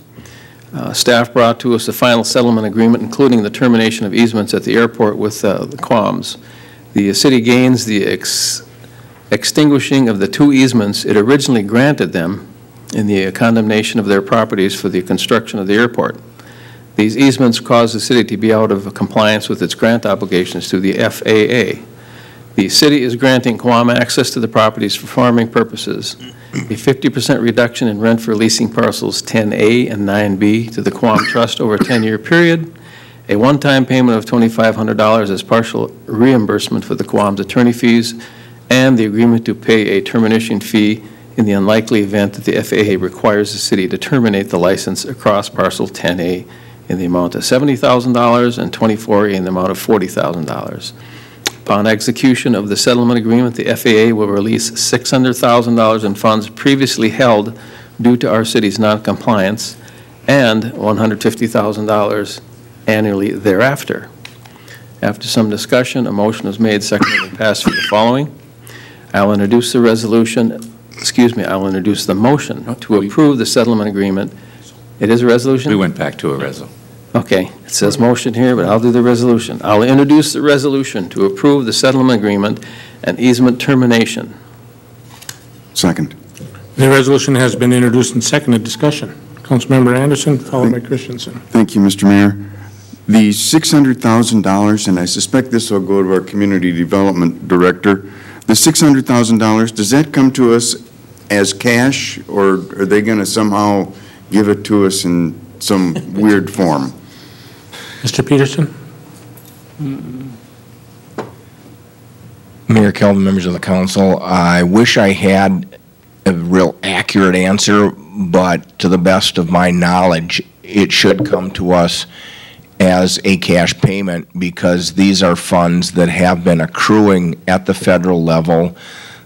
Staff brought to us the final settlement agreement, including the termination of easements at the airport with the Quams. The city gains the extinguishing of the 2 easements it originally granted them in the condemnation of their properties for the construction of the airport. These easements cause the city to be out of compliance with its grant obligations to the FAA. The city is granting Quam access to the properties for farming purposes, a 50% reduction in rent for leasing parcels 10A and 9B to the Quam Trust over a 10-year period, a one-time payment of $2,500 as partial reimbursement for the Quam's attorney fees, and the agreement to pay a termination fee in the unlikely event that the FAA requires the city to terminate the license across parcel 10A in the amount of $70,000 and 24A in the amount of $40,000. Upon execution of the settlement agreement, the FAA will release $600,000 in funds previously held due to our city's noncompliance and $150,000 annually thereafter. After some discussion, a motion is made, seconded, and passed for the following. I'll introduce the resolution, I'll introduce the motion to approve the settlement agreement. It is a resolution? We went back to a resolution. Okay, it says motion here, but I'll do the resolution. I'll introduce the resolution to approve the settlement agreement and easement termination. Second. the resolution has been introduced and seconded. Discussion. Councilmember Anderson, followed by Christensen. Thank you, Mr. Mayor. The $600,000, and I suspect this will go to our Community Development Director, the $600,000, does that come to us as cash, or are they going to somehow give it to us in some weird form? Mr. Peterson? Mayor Kelvin, members of the council, I wish I had a real accurate answer, but to the best of my knowledge, it should come to us as a cash payment because these are funds that have been accruing at the federal level.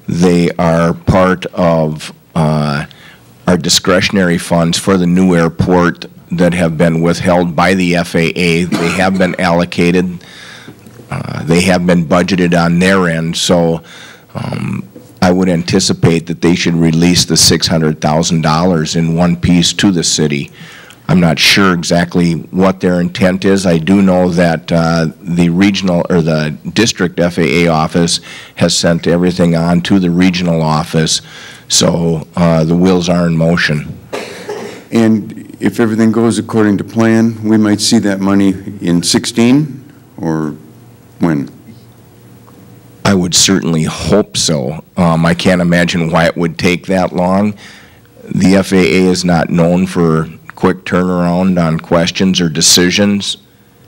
They are part of our discretionary funds for the new airport that have been withheld by the FAA. They have been allocated. They have been budgeted on their end, so I would anticipate that they should release the $600,000 in one piece to the city. I'm not sure exactly what their intent is. I do know that the regional or the district FAA office has sent everything on to the regional office, so the wheels are in motion. And if everything goes according to plan, we might see that money in 16 or when? I would certainly hope so. I can't imagine why it would take that long. The FAA is not known for quick turnaround on questions or decisions.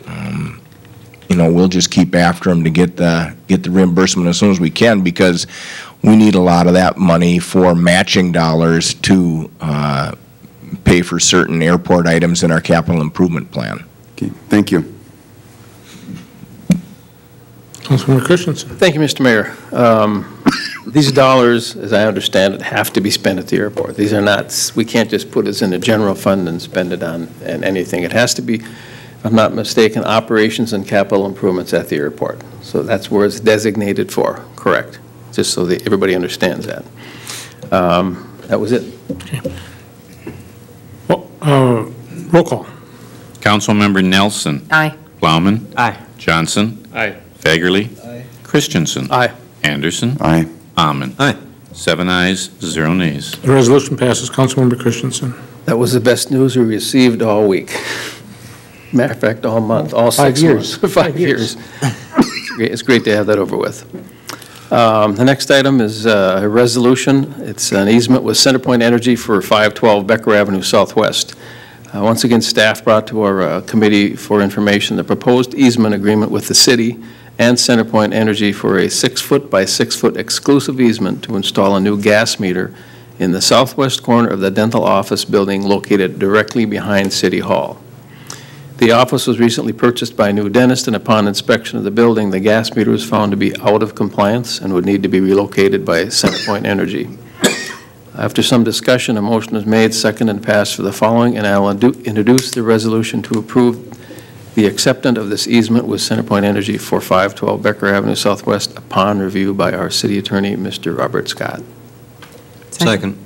You know, we'll just keep after them to get the reimbursement as soon as we can because we need a lot of that money for matching dollars to pay for certain airport items in our capital improvement plan. Okay, thank you. Councilmember Christensen. Thank you, Mr. Mayor. These dollars, as I understand it, have to be spent at the airport. These are not, we can't just put this in the general fund and spend it on anything. It has to be, if I'm not mistaken, operations and capital improvements at the airport. So that's where it's designated for, correct? Just so that everybody understands that. That was it. Okay. Well, roll call. Councilmember Nelson. Aye. Plowman. Aye. Johnson. Aye. Fagerly. Aye. Christensen. Aye. Anderson. Aye. Amon. Aye. 7 ayes, 0 nays. The resolution passes. Councilmember Christensen. That was the best news we received all week. Matter of fact, all month, all 6 years. months. 5 years. It's great to have that over with. The next item is a resolution. It's an easement with CenterPoint Energy for 512 Becker Avenue Southwest. Once again, staff brought to our committee for information the proposed easement agreement with the city and CenterPoint Energy for a 6-foot by 6-foot exclusive easement to install a new gas meter in the southwest corner of the dental office building located directly behind City Hall. The office was recently purchased by a new dentist, and upon inspection of the building, the gas meter was found to be out of compliance and would need to be relocated by CenterPoint Energy. After some discussion, a motion was made, seconded, and passed for the following, and I will introduce the resolution to approve the acceptance of this easement with CenterPoint Energy for 512 Becker Avenue Southwest upon review by our city attorney, Mr. Robert Scott. Second.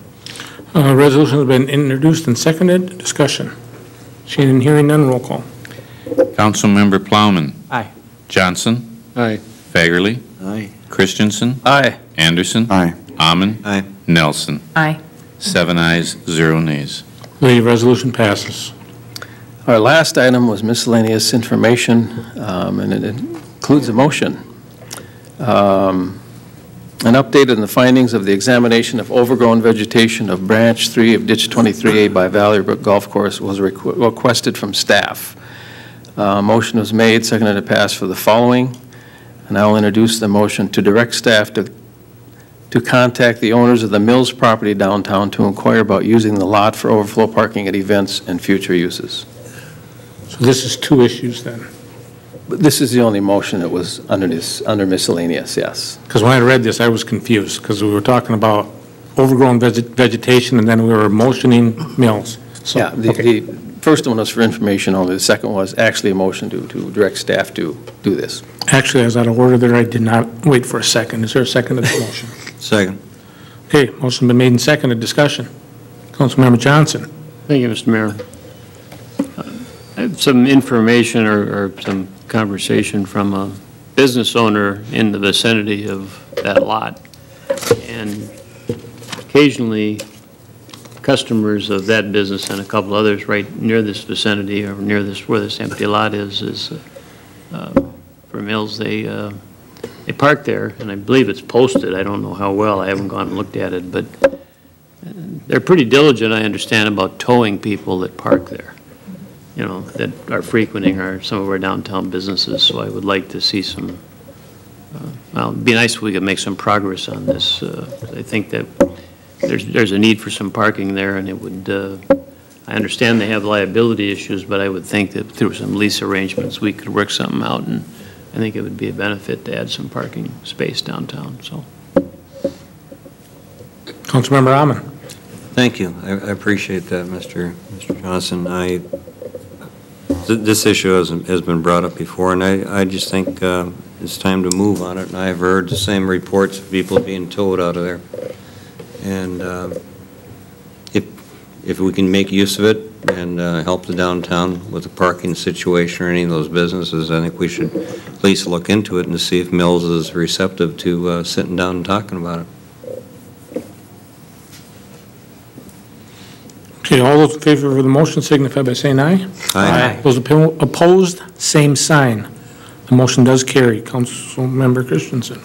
Resolution has been introduced and seconded. Discussion. Seeing and hearing none, roll call. Councilmember Plowman. Aye. Johnson. Aye. Fagerly. Aye. Christensen. Aye. Anderson. Aye. Amon. Aye. Nelson. Aye. 7 ayes, 0 nays. The resolution passes. Our last item was miscellaneous information, and it includes a motion. An update on the findings of the examination of overgrown vegetation of Branch 3 of Ditch 23A by Valley Brook Golf Course was requested from staff. Motion was made, seconded, and passed for the following, and I will introduce the motion to direct staff to contact the owners of the Mills property downtown to inquire about using the lot for overflow parking at events and future uses. So this is 2 issues then? But this is the only motion that was under miscellaneous, yes. Because when I read this, I was confused, because we were talking about overgrown vegetation, and then we were motioning mills. So, Yeah, the first one was for information only. The second was actually a motion to direct staff to do this. Actually, I was out of order there. I did not wait for a second. Is there a second to the motion? Second. Okay, motion been made and seconded. Discussion. Councilmember Johnson. Thank you, Mr. Mayor. I have some information or some conversation from a business owner in the vicinity of that lot. And occasionally, customers of that business and a couple others right near this vicinity or near this where this empty lot is for Mills, they park there, and I believe it's posted. I don't know how well. I haven't gone and looked at it, but they're pretty diligent, I understand, about towing people that park there, you know, that are frequenting some of our downtown businesses. So I would like to see some, well, it'd be nice if we could make some progress on this. I think that there's a need for some parking there, and it would, I understand they have liability issues, but I would think that through some lease arrangements, we could work something out, and I think it would be a benefit to add some parking space downtown, so. Councilmember Amon. Thank you. I appreciate that, Mr. Johnson. This issue has been brought up before, and I just think it's time to move on it. And I've heard the same reports of people being towed out of there. And if we can make use of it and help the downtown with the parking situation or any of those businesses, I think we should at least look into it and see if Mills is receptive to sitting down and talking about it. Okay, all those in favor of the motion signify by saying aye. Aye. Those opposed, same sign. The motion does carry. Councilmember Christensen.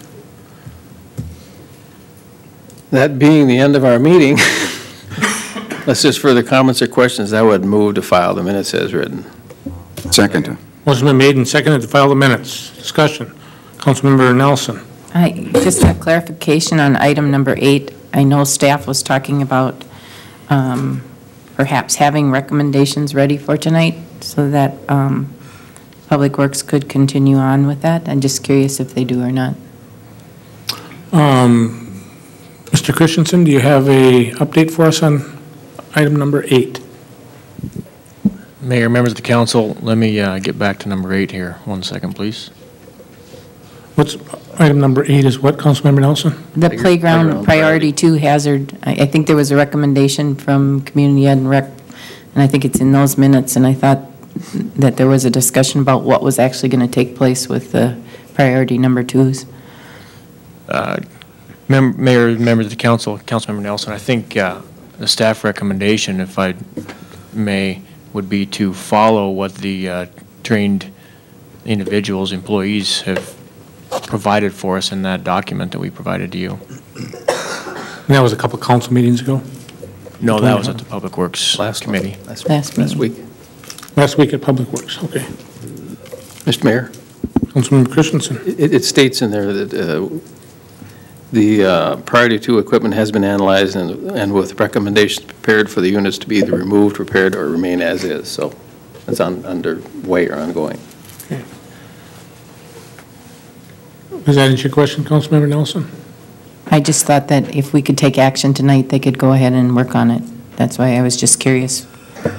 That being the end of our meeting, unless there's further comments or questions, I would move to file the minutes as written. Second. Motion been made and seconded to file the minutes. Discussion. Councilmember Nelson. Just a clarification on item number 8. I know staff was talking about perhaps having recommendations ready for tonight so that Public Works could continue on with that. I'm just curious if they do or not. Mr. Christensen, do you have a update for us on item number 8? Mayor, members of the council, let me get back to number 8 here. 1 second, please. What's item number 8 is what, Councilmember Nelson? The playground priority 2 hazard. I think there was a recommendation from Community Ed and Rec, and I think it's in those minutes, and I thought that there was a discussion about what was actually going to take place with the priority number 2s. Mayor, members of the council, Councilmember Nelson, I think the staff recommendation, if I may, would be to follow what the trained individuals, employees have provided for us in that document that we provided to you. And that was a couple of council meetings ago? No, that was at the Public Works Committee. Last week. Last week at Public Works, okay. Mr. Mayor? Councilmember Christensen. It states in there that the priority 2 equipment has been analyzed and with recommendations prepared for the units to be either removed, repaired, or remain as is. So it's underway or ongoing. Okay. Does that answer your question, Councilmember Nelson? I just thought that if we could take action tonight, they could go ahead and work on it. That's why I was just curious.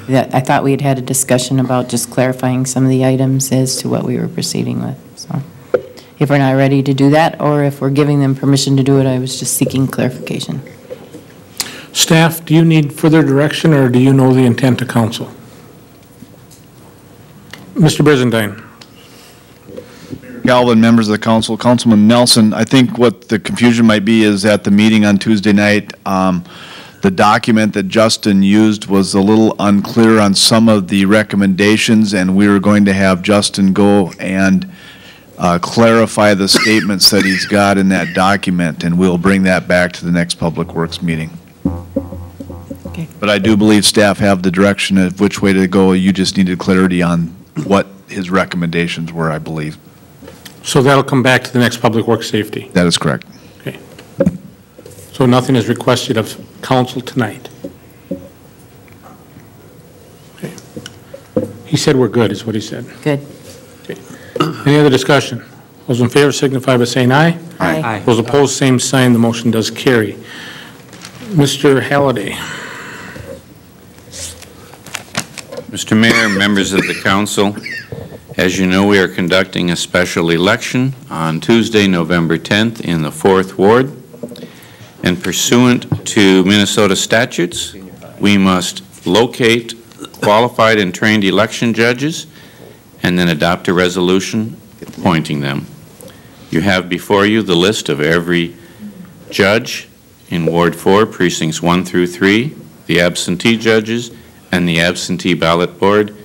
That I thought we had had a discussion about just clarifying some of the items as to what we were proceeding with. So if we're not ready to do that, or if we're giving them permission to do it, I was just seeking clarification. Staff, do you need further direction, or do you know the intent of council? Mr. Brizendine. Galvin, members of the council, Councilman Nelson, I think what the confusion might be is at the meeting on Tuesday night, the document that Justin used was a little unclear on some of the recommendations, and we were going to have Justin go and clarify the statements that he's got in that document, and we'll bring that back to the next Public Works meeting. Okay. But I do believe staff have the direction of which way to go. You just needed clarity on what his recommendations were, I believe. So that'll come back to the next Public Works Safety? That is correct. Okay. So nothing is requested of council tonight? Okay. He said we're good, is what he said. Good. Okay. Any other discussion? Those in favor signify by saying aye. Aye. Those opposed, same sign. The motion does carry. Mr. Halliday. Mr. Mayor, members of the council, as you know, we are conducting a special election on Tuesday, November 10th in the 4th Ward. And pursuant to Minnesota statutes, we must locate qualified and trained election judges and then adopt a resolution appointing them. You have before you the list of every judge in Ward 4, precincts 1 through 3, the absentee judges, and the absentee ballot board.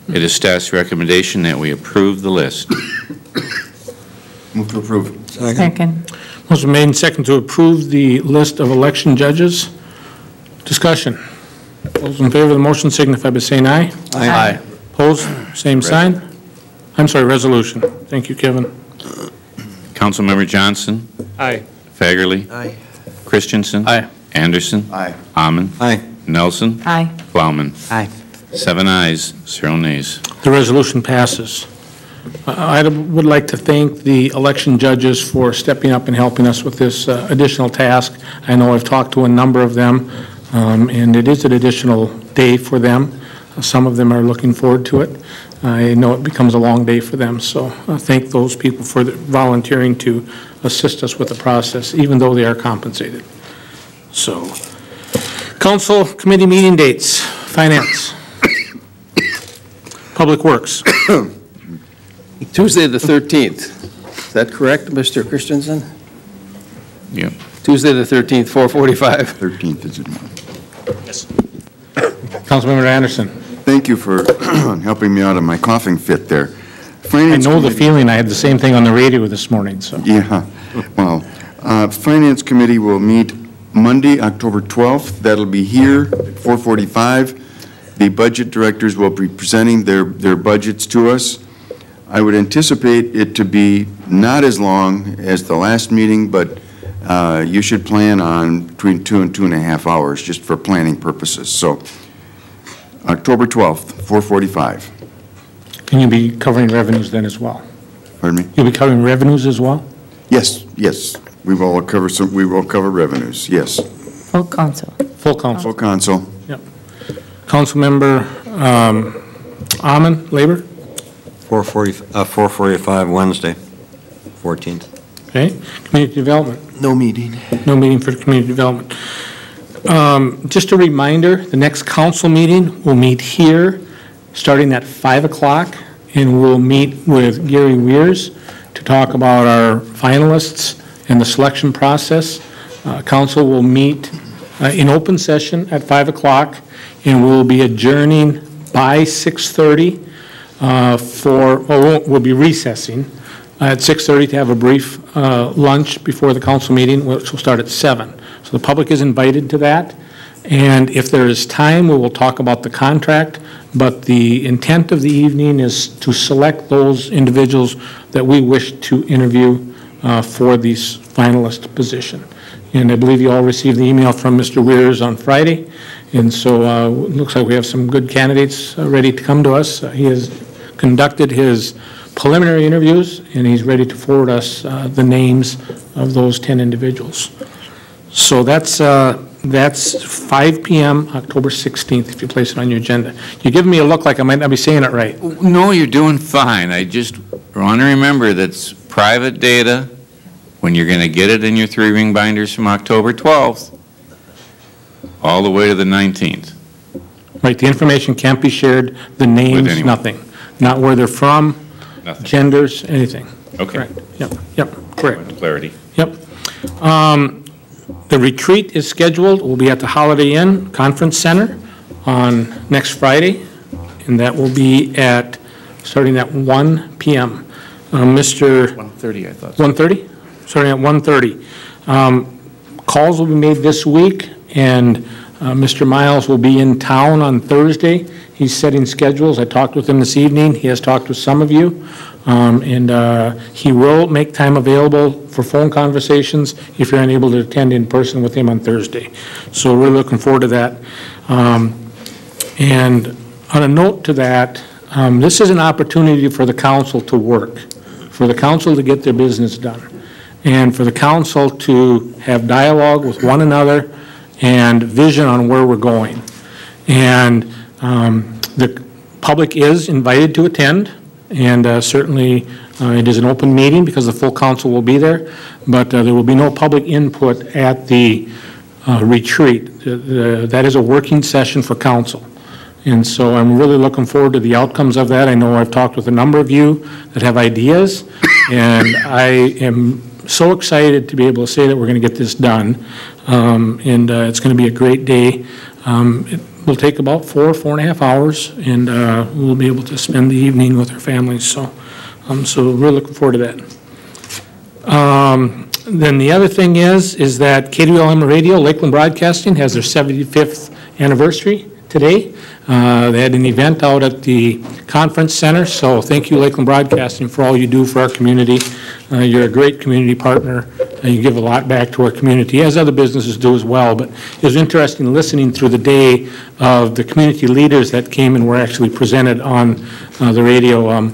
It is staff's recommendation that we approve the list. Move to approve. Second. Motion made and second to approve the list of election judges. Discussion. Those in favor of the motion signify by saying aye. Aye. Opposed? Same sign. I'm sorry, resolution. Thank you, Kevin. Councilmember Johnson. Aye. Fagerly. Aye. Christensen. Aye. Anderson. Aye. Amon. Aye. Nelson. Aye. Plowman. Aye. 7 ayes, 0 nays. The resolution passes. I would like to thank the election judges for stepping up and helping us with this additional task. I know I've talked to a number of them, and it is an additional day for them. Some of them are looking forward to it. I know it becomes a long day for them, so thank those people for volunteering to assist us with the process, even though they are compensated. So, council committee meeting dates, finance, Public Works. Tuesday, the 13th. Is that correct, Mr. Christensen? Yep. Tuesday, the 13th, 4:45. 13th is it? Yes. Councilmember Anderson. Thank you for helping me out of my coughing fit there. I Finance know the Committee- feeling. I had the same thing on the radio this morning, so. Yeah, well, Finance Committee will meet Monday, October 12th. That'll be here at 4:45. The budget directors will be presenting their budgets to us. I would anticipate it to be not as long as the last meeting, but you should plan on between 2 and 2.5 hours, just for planning purposes. So, October 12th, 4:45. Can you be covering revenues then as well? Pardon me? You'll be covering revenues as well? Yes, yes. We will cover revenues, yes. Full council. Full council. Full council. Yep. Councilmember Amon, Labor? 4:45 Wednesday, 14th. Okay. Community Development? No meeting. No meeting for Community Development. Just a reminder, the next council meeting will meet here, starting at 5 o'clock, and we'll meet with Gary Weirs to talk about our finalists and the selection process. Council will meet in open session at 5 o'clock, and we'll be adjourning by 6:30 we'll be recessing at 6:30 to have a brief lunch before the council meeting, which will start at 7. So the public is invited to that. And if there is time, we will talk about the contract, but the intent of the evening is to select those individuals that we wish to interview for this finalist position. And I believe you all received the email from Mr. Weirs on Friday, and so it looks like we have some good candidates ready to come to us. He has conducted his preliminary interviews, and he's ready to forward us the names of those 10 individuals. So that's 5 p.m., October 16th, if you place it on your agenda. You're giving me a look like I might not be saying it right. No, you're doing fine. I just want to remember that's private data when you're going to get it in your 3-ring binders from October 12th all the way to the 19th. Right, the information can't be shared, the names, nothing. Not where they're from, Nothing. genders, anything. Okay. Correct. Yep, correct. Clarity. Yep. The retreat is scheduled, will be at the Holiday Inn Conference Center on next Friday, and that will be starting at 1 p.m. Mr. 1:30, I thought. 1:30? Starting at 1:30. Calls will be made this week, and Mr. Miles will be in town on Thursday. He's setting schedules. I talked with him this evening. He has talked with some of you. And he will make time available for phone conversations if you're unable to attend in person with him on Thursday. So we're looking forward to that. And on a note to that, this is an opportunity for the council to work, for the council to get their business done, and for the council to have dialogue with one another and vision on where we're going. And the public is invited to attend. And certainly it is an open meeting because the full council will be there, but there will be no public input at the retreat. That is a working session for council. And so I'm really looking forward to the outcomes of that. I know I've talked with a number of you that have ideas, and I am so excited to be able to say that we're going to get this done. And it's going to be a great day. It will take about 4.5 hours, and we'll be able to spend the evening with our families. So we're really looking forward to that. Then the other thing is that KWLM Radio, Lakeland Broadcasting, has their 75th anniversary today. They had an event out at the conference center, so thank you, Lakeland Broadcasting, for all you do for our community. You're a great community partner. You give a lot back to our community, as other businesses do as well. But it was interesting listening through the day of the community leaders that came and were actually presented on the radio.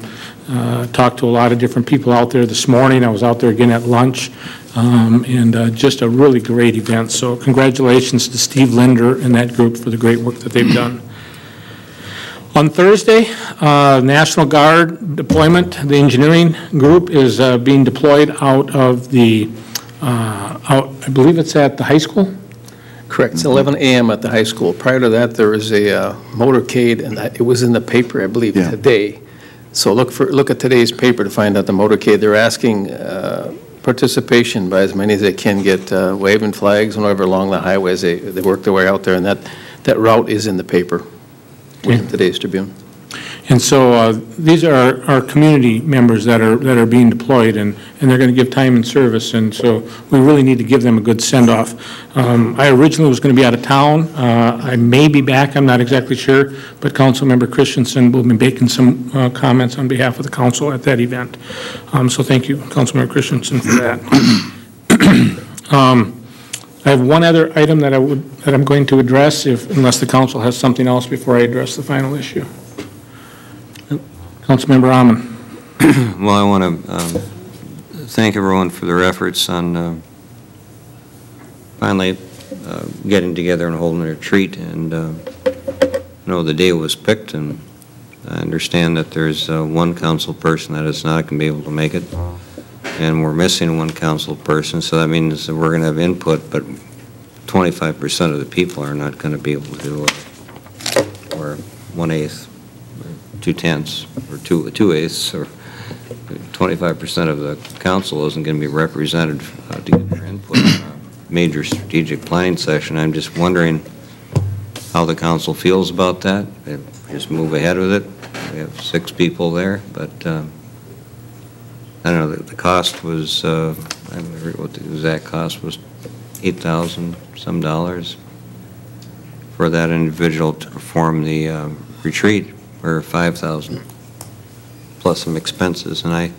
Talked to a lot of different people out there this morning. I was out there again at lunch, and just a really great event. So congratulations to Steve Linder and that group for the great work that they've done. On Thursday, National Guard deployment, the engineering group is being deployed out of the, I believe it's at the high school? Correct. It's 11 a.m. at the high school. Prior to that, there was a motorcade, and it was in the paper, I believe, today. So look at today's paper to find out the motorcade. They're asking participation by as many as they can get, waving flags whenever along the highways they work their way out there, and that route is in the paper. In today's Tribune. And so these are our community members that are being deployed, and they're going to give time and service, and so we really need to give them a good send-off. I originally was going to be out of town. I may be back, I'm not exactly sure, but Councilmember Christensen will be making some comments on behalf of the council at that event. So thank you, Councilmember Christensen, for that. I have one other item that I'm going to address, unless the council has something else before I address the final issue. Councilmember Amon. Well, I want to thank everyone for their efforts on finally getting together and holding a retreat. And I know the day was picked, and I understand that there's one council person that is not going to be able to make it. And we're missing one council person, so that means that we're going to have input, but 25% of the people are not going to be able to do it, or 1/8, or 2/10, or 2/8, or 25% of the council isn't going to be represented to get their input in a major strategic planning session. I'm just wondering how the council feels about that. Just move ahead with it. We have 6 people there, but I don't know, the cost was, I don't remember what the exact cost was, $8,000 some dollars. for that individual to perform the retreat, or $5,000 plus some expenses, and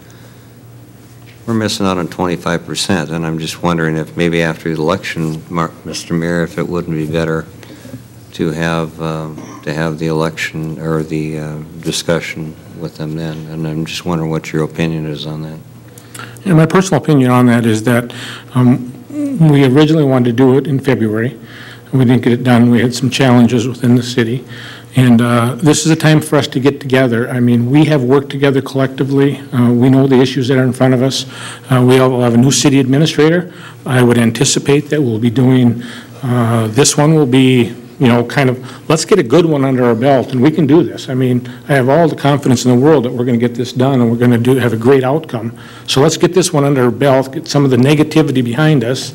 we're missing out on 25%, and I'm just wondering if maybe after the election, Mr. Mayor, if it wouldn't be better to have the election or the discussion with them then, and I'm just wondering what your opinion is on that. Yeah, my personal opinion on that is that we originally wanted to do it in February. We didn't get it done. We had some challenges within the city. And this is a time for us to get together. I mean, we have worked together collectively. We know the issues that are in front of us. We will have a new city administrator. I would anticipate that we'll be doing, this one will be, you know, kind of, let's get a good one under our belt, and we can do this. I mean, I have all the confidence in the world that we're going to get this done, and we're going to have a great outcome. So let's get this one under our belt, get some of the negativity behind us,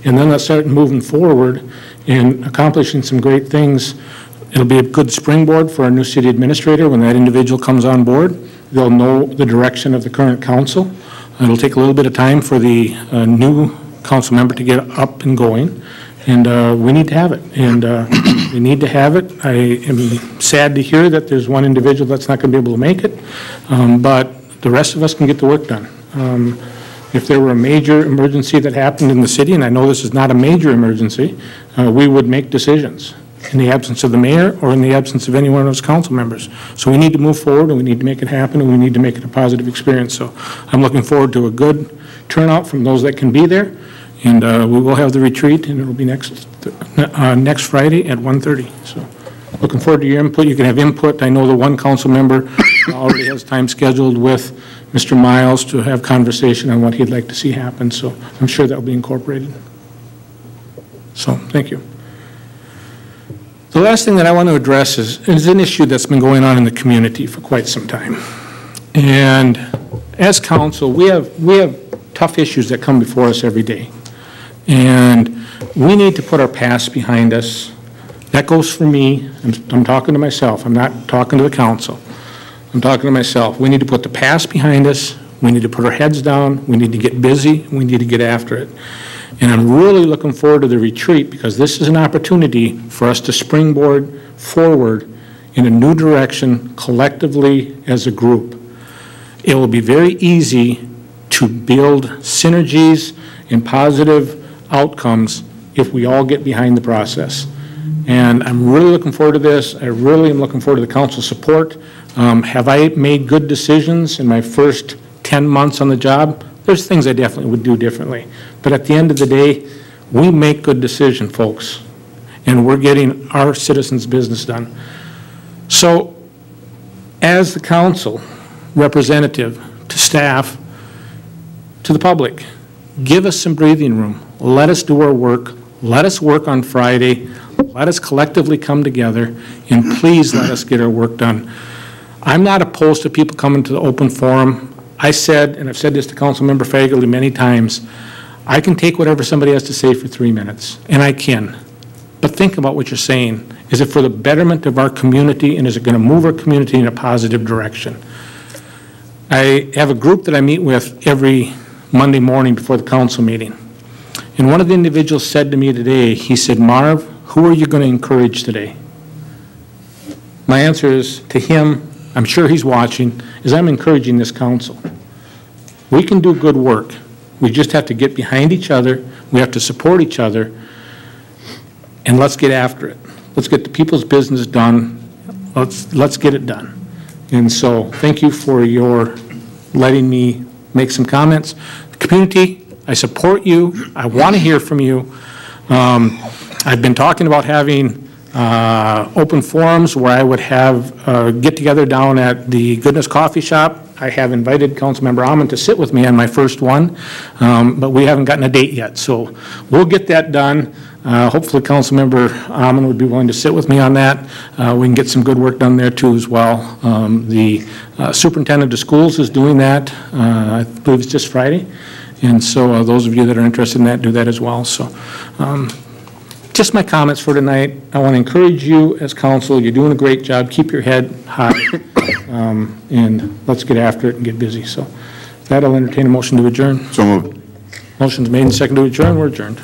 and then let's start moving forward and accomplishing some great things. It'll be a good springboard for our new city administrator. When that individual comes on board, they'll know the direction of the current council. It'll take a little bit of time for the new council member to get up and going, and we need to have it. And we need to have it. I am sad to hear that there's one individual that's not going to be able to make it, but the rest of us can get the work done. If there were a major emergency that happened in the city, and I know this is not a major emergency, we would make decisions in the absence of the mayor or in the absence of any one of those council members. So we need to move forward, and we need to make it happen, and we need to make it a positive experience. So I'm looking forward to a good turnout from those that can be there, and we will have the retreat, and it will be next Friday at 1:30. So looking forward to your input. You can have input. I know the one council member already has time scheduled with Mr. Miles to have conversation on what he'd like to see happen, so I'm sure that will be incorporated. So, thank you. The last thing that I want to address is an issue that's been going on in the community for quite some time. And as council, we have tough issues that come before us every day. And we need to put our past behind us. That goes for me. I'm talking to myself. I'm not talking to the council. I'm talking to myself. We need to put the past behind us. We need to put our heads down. We need to get busy. We need to get after it. And I'm really looking forward to the retreat, because this is an opportunity for us to springboard forward in a new direction collectively as a group. It will be very easy to build synergies and positive outcomes if we all get behind the process. And I'm really looking forward to this. I really am looking forward to the council's support. Have I made good decisions in my first 10 months on the job? There's things I definitely would do differently. But at the end of the day, we make good decisions, folks, and we're getting our citizens' business done. So as the council representative to staff, to the public, give us some breathing room. Let us do our work. Let us work on Friday. Let us collectively come together, and please let us get our work done. I'm not opposed to people coming to the open forum. I said, and I've said this to Councilmember Fagerly many times, I can take whatever somebody has to say for 3 minutes, and I can. But think about what you're saying. Is it for the betterment of our community, and is it going to move our community in a positive direction? I have a group that I meet with every Monday morning before the council meeting. And one of the individuals said to me today, he said, Marv, who are you going to encourage today? My answer is to him, I'm sure he's watching, is I'm encouraging this council. We can do good work. We just have to get behind each other. We have to support each other, and let's get after it. Let's get the people's business done. Let's get it done. And so thank you for your letting me make some comments. The community, I support you. I want to hear from you. I've been talking about having open forums where I would have get-together down at the Goodness Coffee Shop. I have invited Councilmember Amon to sit with me on my first one, but we haven't gotten a date yet. So we'll get that done. Hopefully Councilmember Amon would be willing to sit with me on that. We can get some good work done there too as well. The superintendent of schools is doing that. I believe it's just Friday. And so those of you that are interested in that, do that as well. So just my comments for tonight. I want to encourage you as council. You're doing a great job. Keep your head high, and let's get after it and get busy. So with that, I'll entertain a motion to adjourn. So moved. Motion's made and seconded to adjourn. We're adjourned.